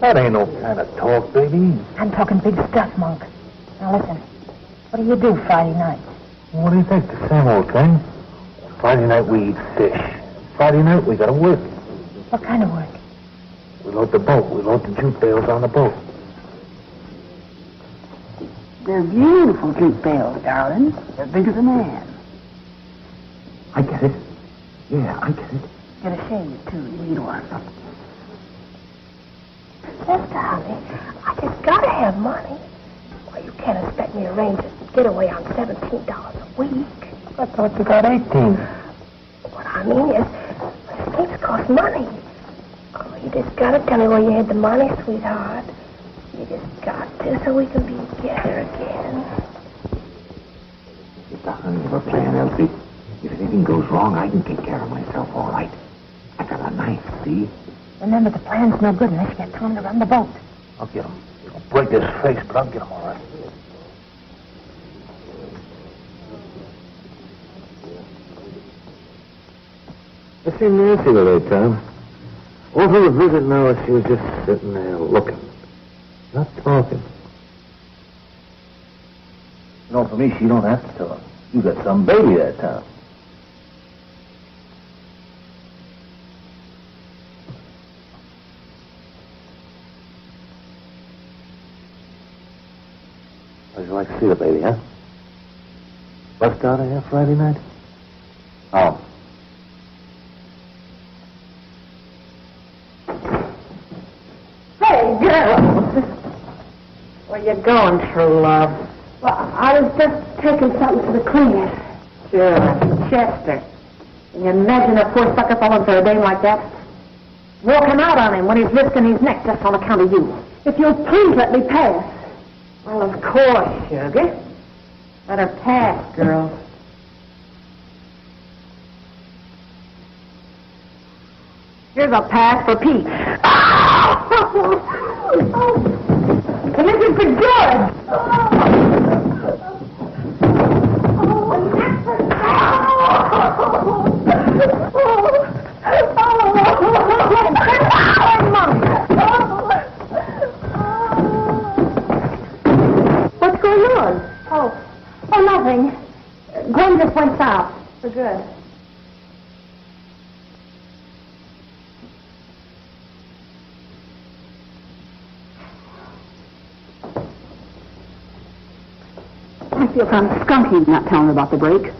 That ain't no kind of talk, baby. I'm talking big stuff, Monk. Now listen. What do you do Friday night? What do you think? The same old thing. Friday night we eat fish. Friday night we gotta work. What kind of work? We load the boat. We load the jute bales on the boat. They're beautiful jute bales, darling. They're big as a man. I get it. Yeah, I get it. Get a shave, too. You need one. Sister, honey, I just gotta have money. Well, you can't expect me to arrange a getaway on $17 a week. I thought you got 18. What I mean is, things cost money. Oh, you just gotta tell me where you had the money, sweetheart. You just got to, so we can be together again. It's a honey of a plan, Elsie. If anything goes wrong, I can take care of myself all right. I got a knife, see? Remember, the plan's no good unless you get Tom to run the boat. I'll get him. He'll break his face, but I'll get him all right. I seen Nancy the other time. All through the visit now, she was just sitting there looking, not talking. You know, for me, she don't have to talk. You got some baby that time. How'd you like to see the baby, huh? Bust out of here Friday night? Oh. Hey, girl! Where you going, true love? Well, I was just taking something to the cleaners. Sure, Chester. Can you imagine a poor sucker falling for a dame like that? Walking out on him when he's risking his neck just on account of you. If you'll please let me pass. Well, of course, sugar. Let her pass, girl. Here's a pass for Pete. And this is for George. What's going on? Oh, nothing. Gwen just went south. For good. I feel kind of skunky not telling her about the break.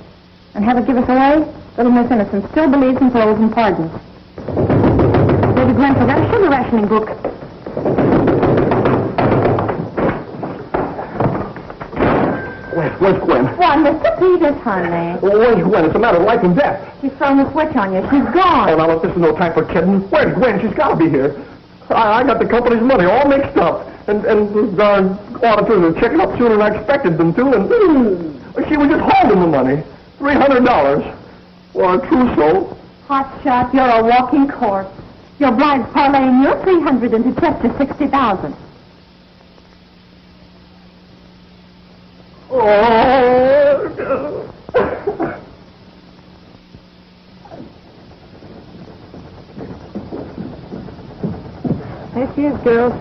And have it give us away? Little Miss Innocent still believes in paroles and pardons. Baby Gwen forgot a sugar rationing book. Where's Gwen? Why, Mr. Peters, honey. Where's Gwen? It's a matter of life and death. She's thrown the switch on you. She's Oh, gone. now, look, this is no time for kidding. Where's Gwen? She's got to be here. I got the company's money all mixed up. And our auditors are checking up sooner than I expected them to. And she was just holding the money. $300. Well, a true soul. Hot shot, you're a walking corpse. Your blind parlaying your 300 into Chester's 60,000. Oh, There she is, girls.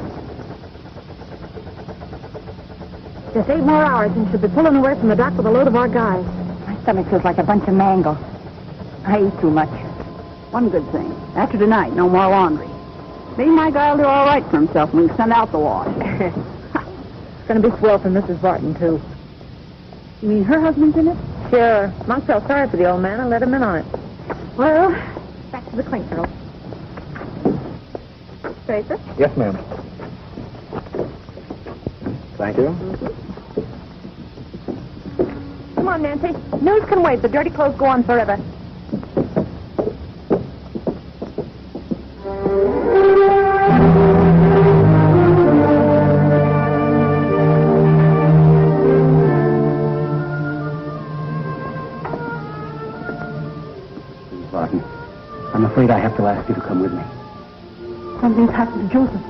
Just 8 more hours and she'll be pulling away from the dock with a load of our guys. My stomach feels like a bunch of mango. I eat too much. One good thing. After tonight, no more laundry. Maybe my guy will do all right for himself when we send out the wash. It's going to be swell for Mrs. Barton, too. You mean her husband's in it? Sure. Monk felt sorry for the old man and let him in on it. Well, back to the clink girl. Tracer? Yes, ma'am. Thank you. Come on, Nancy. News can wait. The dirty clothes go on forever. Barton, I'm afraid I have to ask you to come with me. Something's happened to Joseph.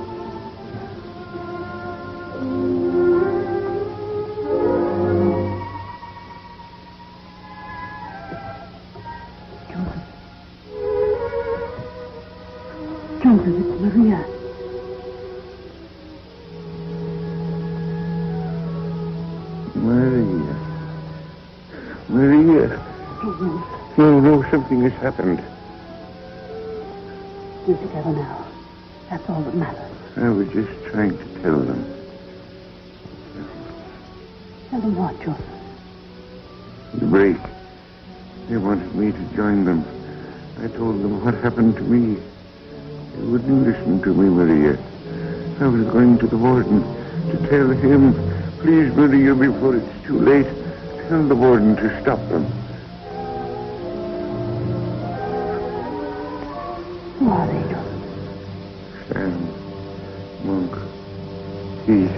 Joseph, it's Maria. Maria. No, something has happened. We're together now. That's all that matters. I was just trying to tell them. Tell them what, Joseph? The break. They wanted me to join them. I told them what happened to me. They wouldn't listen to me, Maria. I was going to the warden to tell him, please, Maria, before it's too late, tell the warden to stop them. Who are they, Joseph? Sam, Monk, Keith.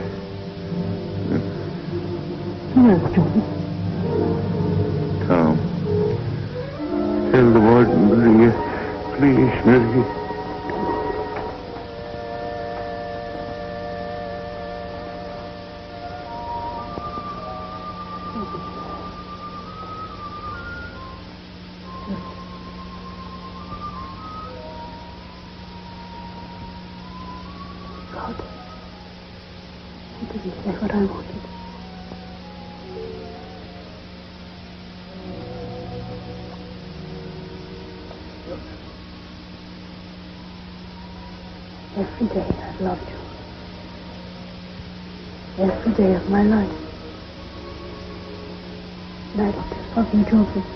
Who else, Joseph? Tom. Tell the warden, Maria. Please, Maria. God, you didn't say what I wanted. Every day I've loved you. Every day of my life. And I still love you, Joseph.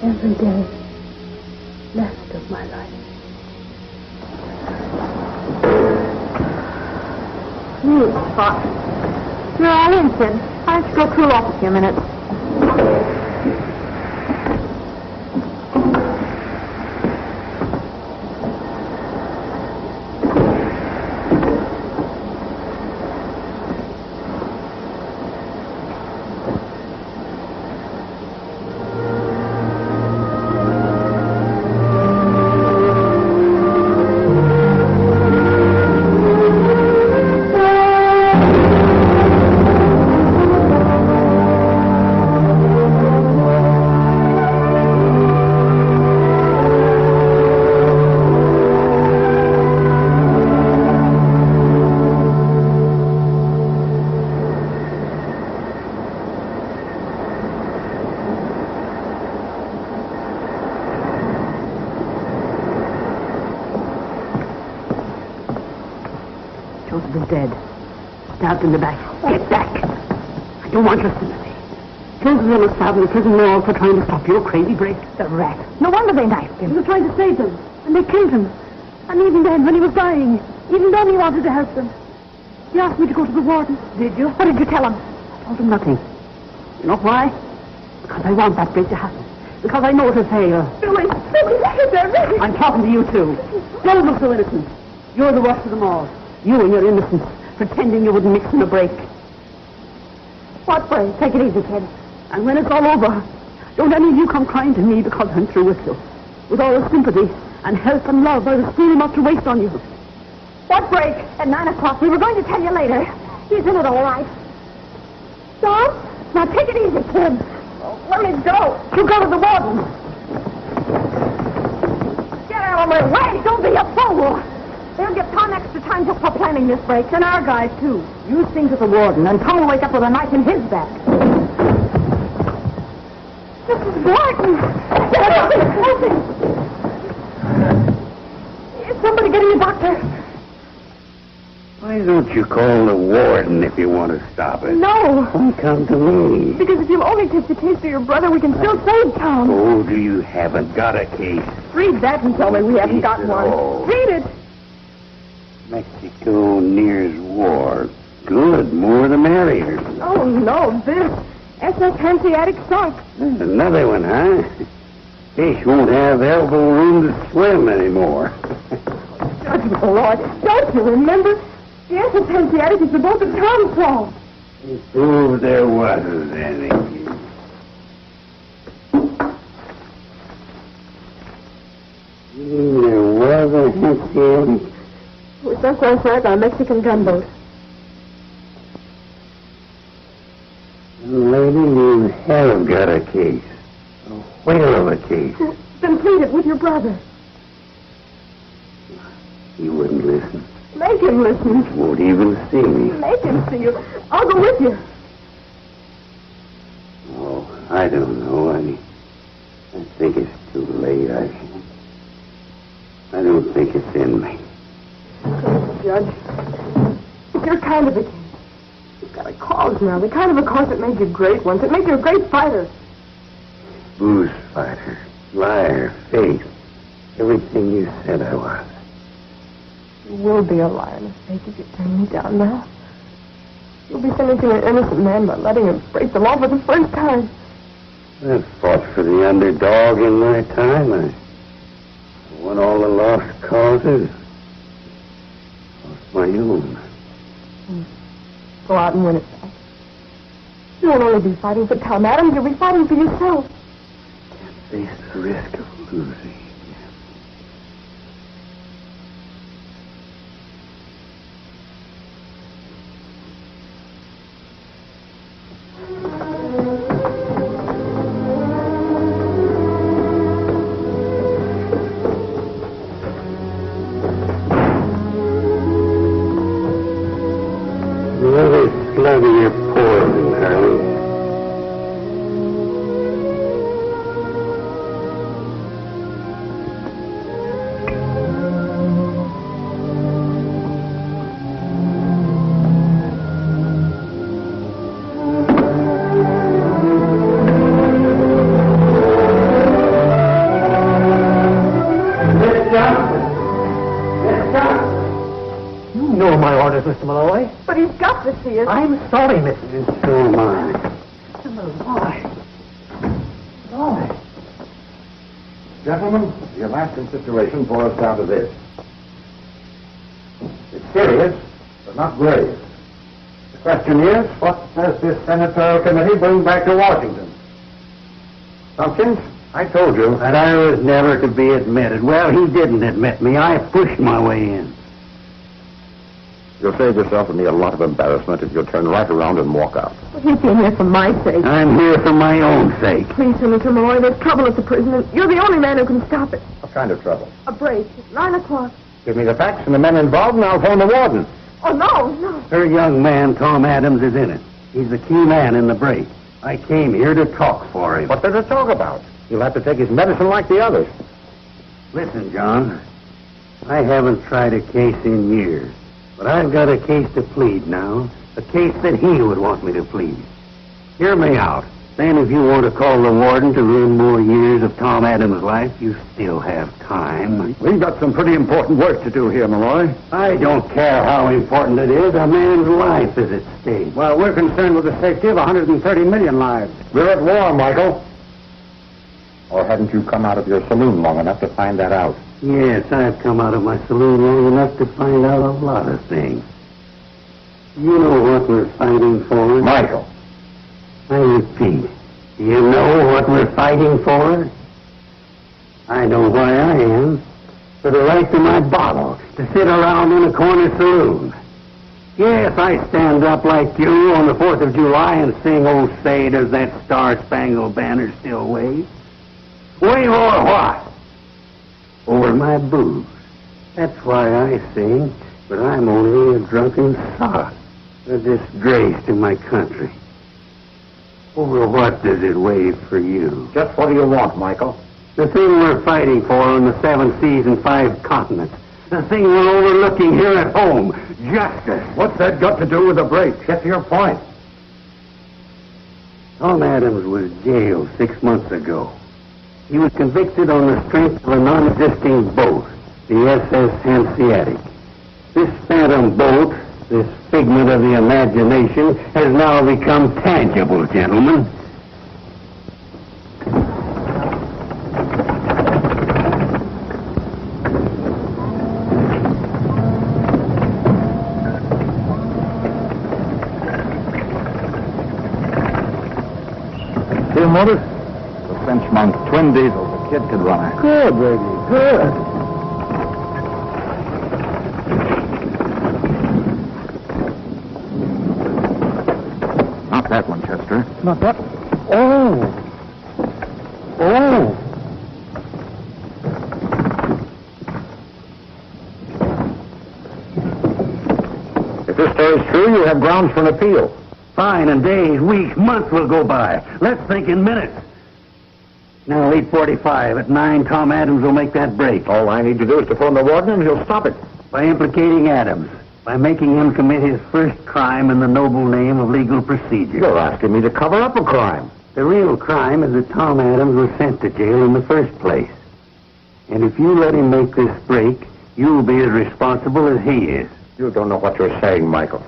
Every day left of my life. You spot. You're all in, Sid. Why don't you go cool off a few minutes? Joseph is dead. Stabbed in the back. Get back! I don't want your sympathy. Joseph was stabbed in the prison wall for trying to stop your crazy break. The rat. No wonder they knifed him. He was trying to save them, and they killed him. And even then, when he was dying, even then he wanted to help them. He asked me to go to the warden. Did you? What did you tell him? I told him nothing. You know why? Because I want that break to happen. Because I know it'll fail. Billy, Billy, I'm talking to you two. Don't look so innocent. You're the worst of them all. You and your innocence, pretending you wouldn't mix in a break. What break? Take it easy, kid. And when it's all over, don't any of you come crying to me because I'm through with you. With all the sympathy and help and love I was feeling much to waste on you. What break? At 9 o'clock. We were going to tell you later. He's in it all right. John? Now take it easy, kid. Let me go. You go to the warden. Get out of my way. Don't be a fool. They'll get Tom extra time just for planning this break, and our guys, too. You sing to the warden, and Tom will wake up with a knife in his back. Mrs. Barton! Get up! It's moving! Is somebody getting a doctor? I don't you call the warden if you want to stop it? No. Why come to me? Because if you'll only take the case to your brother, we can still save Tom. Oh, do you haven't got a case? Read that and tell me we haven't got one. Read it. Mexico nears war. Good, more the merrier. Oh, no, this. SS Hanseatic sunk. There's another one, huh? Fish won't have elbow room to swim anymore. Judge Malloy, don't you remember? The SS Hanseatic is the boat that Tom saw. Oh, there wasn't any. There was a Hanseatic. It was sunk last night by a Mexican gunboat. Lady, you have got a case. A whale of a case. Then plead it with your brother. He wouldn't listen. Make him listen. Won't even see me. Make him see you. I'll go with you. Oh, I don't know. I think it's too late. I don't think it's in me. Judge, it's your kind of a case. You've got a cause now. The kind of a cause that made you great once. It made you a great fighter. Booze fighter, liar, fake. Everything you said I was. You will be a liar and a fake if you turn me down now. You'll be sentencing an innocent man by letting him break the law for the first time. I've fought for the underdog in my time. I won all the lost causes. Lost my own. Go out and win it back. You won't only be fighting for Tom Adams, you'll be fighting for yourself. Can't face the risk of losing. Slug of your poison, Harley. You know my orders, Mr. Malloy. But he's got to see us. I'm sorry, Mrs. So am I. Mr. Malloy. Gentlemen, your last consideration boils down to this. It's serious, but not grave. The question is, what does this senatorial committee bring back to Washington? Tompkins, I told you. That I was never to be admitted. Well, he didn't admit me. I pushed my way in. You'll save yourself and me a lot of embarrassment if you'll turn right around and walk out. But you came here for my sake. I'm here for my own sake. Please, Senator Malloy, there's trouble at the prison, and you're the only man who can stop it. What kind of trouble? A break. It's 9 o'clock. Give me the facts and the men involved, and I'll phone the warden. Oh, no. Her young man, Tom Adams, is in it. He's the key man in the break. I came here to talk for him. What does it talk about? He'll have to take his medicine like the others. Listen, John. I haven't tried a case in years. But I've got a case to plead now. A case that he would want me to plead. Hear me out. Then if you want to call the warden to ruin more years of Tom Adams' life, you still have time. We've got some pretty important work to do here, Malloy. I don't care how important it is. A man's life is at stake. Well, we're concerned with the safety of 130 million lives. We're at war, Michael. Or hadn't you come out of your saloon long enough to find that out? Yes, I've come out of my saloon long enough to find out a lot of things. You know what we're fighting for? Michael. I repeat, do you know what we're fighting for? I know why I am. For the right to my bottle, to sit around in a corner saloon. Yes, I stand up like you on the 4th of July and sing, "Oh, say, does that star-spangled banner still wave?" Wave over what? Over my booze. That's why I sing, but I'm only a drunken sot. A disgrace to my country. Over what does it wave for you? Just what do you want, Michael? The thing we're fighting for on the 7 seas and 5 continents. The thing we're overlooking here at home. Justice. What's that got to do with the break? Get to your point. Tom Adams was jailed 6 months ago. He was convicted on the strength of a non-existing boat, the SS Hanseatic. This phantom boat, this figment of the imagination, has now become tangible, gentlemen. See a motor? The French monk, twin diesel. The kid could run it. Good, baby, good. Not that one, Chester. Not that. Oh. If this story's true, you have grounds for an appeal. Fine, and days, weeks, months will go by. Let's think in minutes. Now, 8:45. At 9, Tom Adams will make that break. All I need to do is to phone the warden and he'll stop it. By implicating Adams. By making him commit his first crime in the noble name of legal procedure. You're asking me to cover up a crime. The real crime is that Tom Adams was sent to jail in the first place. And if you let him make this break, you'll be as responsible as he is. You don't know what you're saying, Michael.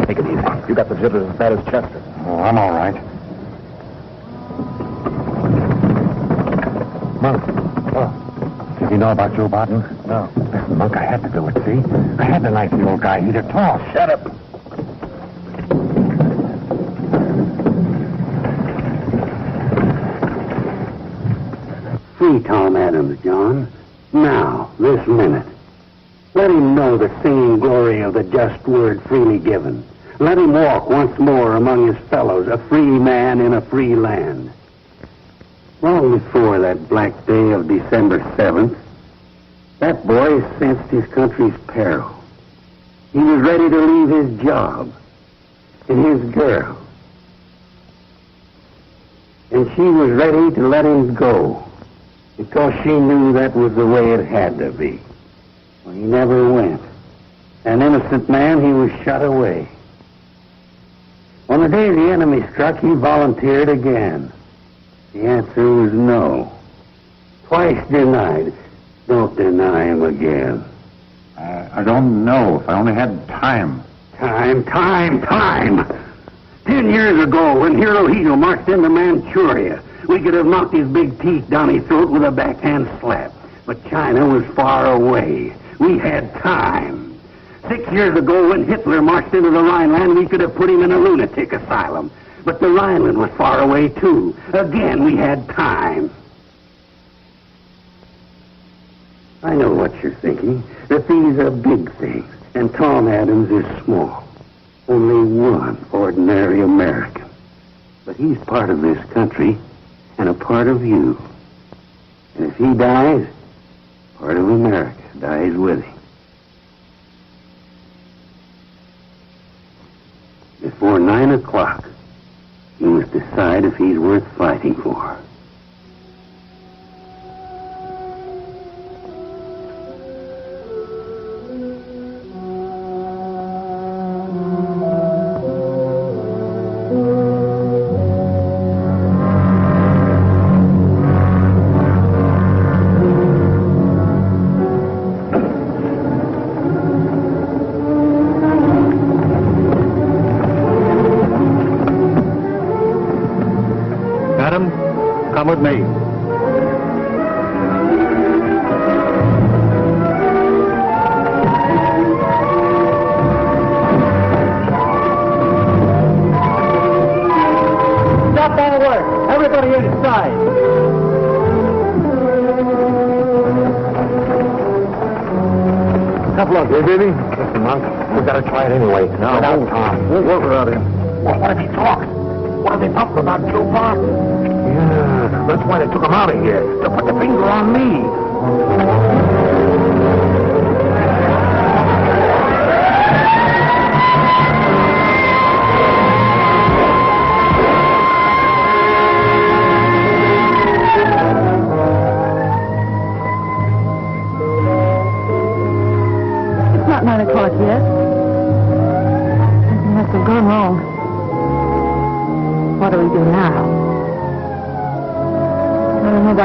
Take it easy. You got the jitters as bad as Chester. Oh, I'm all right. Monk. Oh. Did you know about Joe Barton? No. Listen, Monk, I had to do it, see? I had to knife the old guy. He'd have tossed. Shut up. Free Tom Adams, John. Now, this minute. Let him know the singing glory of the just word freely given. Let him walk once more among his fellows, a free man in a free land. Long before that black day of December 7th, that boy sensed his country's peril. He was ready to leave his job and his girl. And she was ready to let him go because she knew that was the way it had to be. Well, he never went. An innocent man, he was shot away. On the day the enemy struck, he volunteered again. The answer was no. Twice denied. Don't deny him again. I don't know. If I only had time. Time. 10 years ago, when Hirohito marched into Manchuria, we could have knocked his big teeth down his throat with a backhand slap. But China was far away. We had time. 6 years ago, when Hitler marched into the Rhineland, we could have put him in a lunatic asylum. But the Rhineland was far away, too. Again, we had time. I know what you're thinking, that these are big things, and Tom Adams is small. Only one ordinary American. But he's part of this country, and a part of you. And if he dies, part of America dies with him. Before 9 o'clock, he must decide if he's worth fighting for. Come with me. Stop all work. Everybody inside. Tough luck, eh, baby? Listen, Monk, we've got to try it anyway. No, Tom. We'll work without him. Well, what if he talks? What if they talk about Joe Barton? Yeah, that's why they took him out of here, to put the finger on me.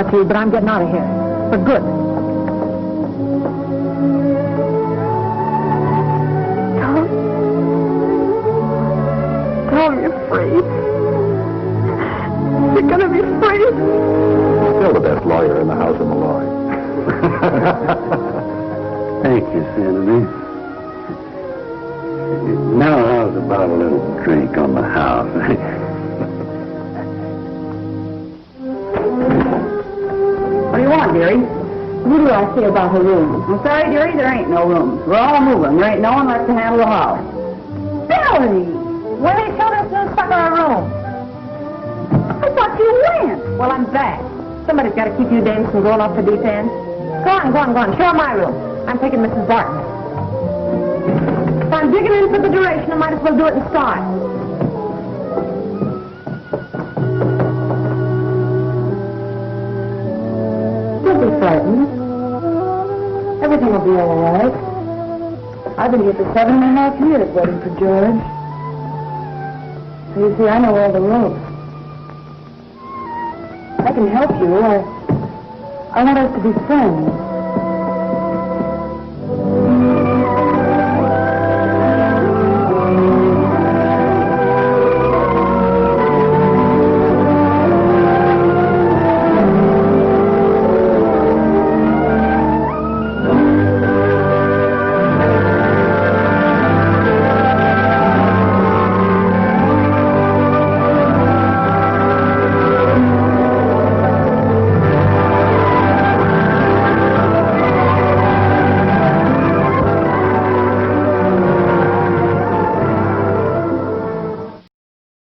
about you, but I'm getting out of here. For good. Tom, you're free. You're gonna be free. Still the best lawyer in the house of Malloy. Thank you, Senator. Now, how's about a little drink on the house? What do you want, dearie? Who do I see about her room? I'm sorry, dearie, there ain't no rooms. We're all moving. There ain't no one left to handle the house. Billy! When they showed us new stuff in our room. I thought you went. Well, I'm back. Somebody's got to keep you dames from going off the deep end. Go on. Show her my room. I'm taking Mrs. Barton. If I'm digging in for the duration, I might as well do it in style. Don't be frightened. Everything will be all right. I've been here for 7.5 years waiting for George. So you see, I know all the ropes. I can help you. I want us to be friends.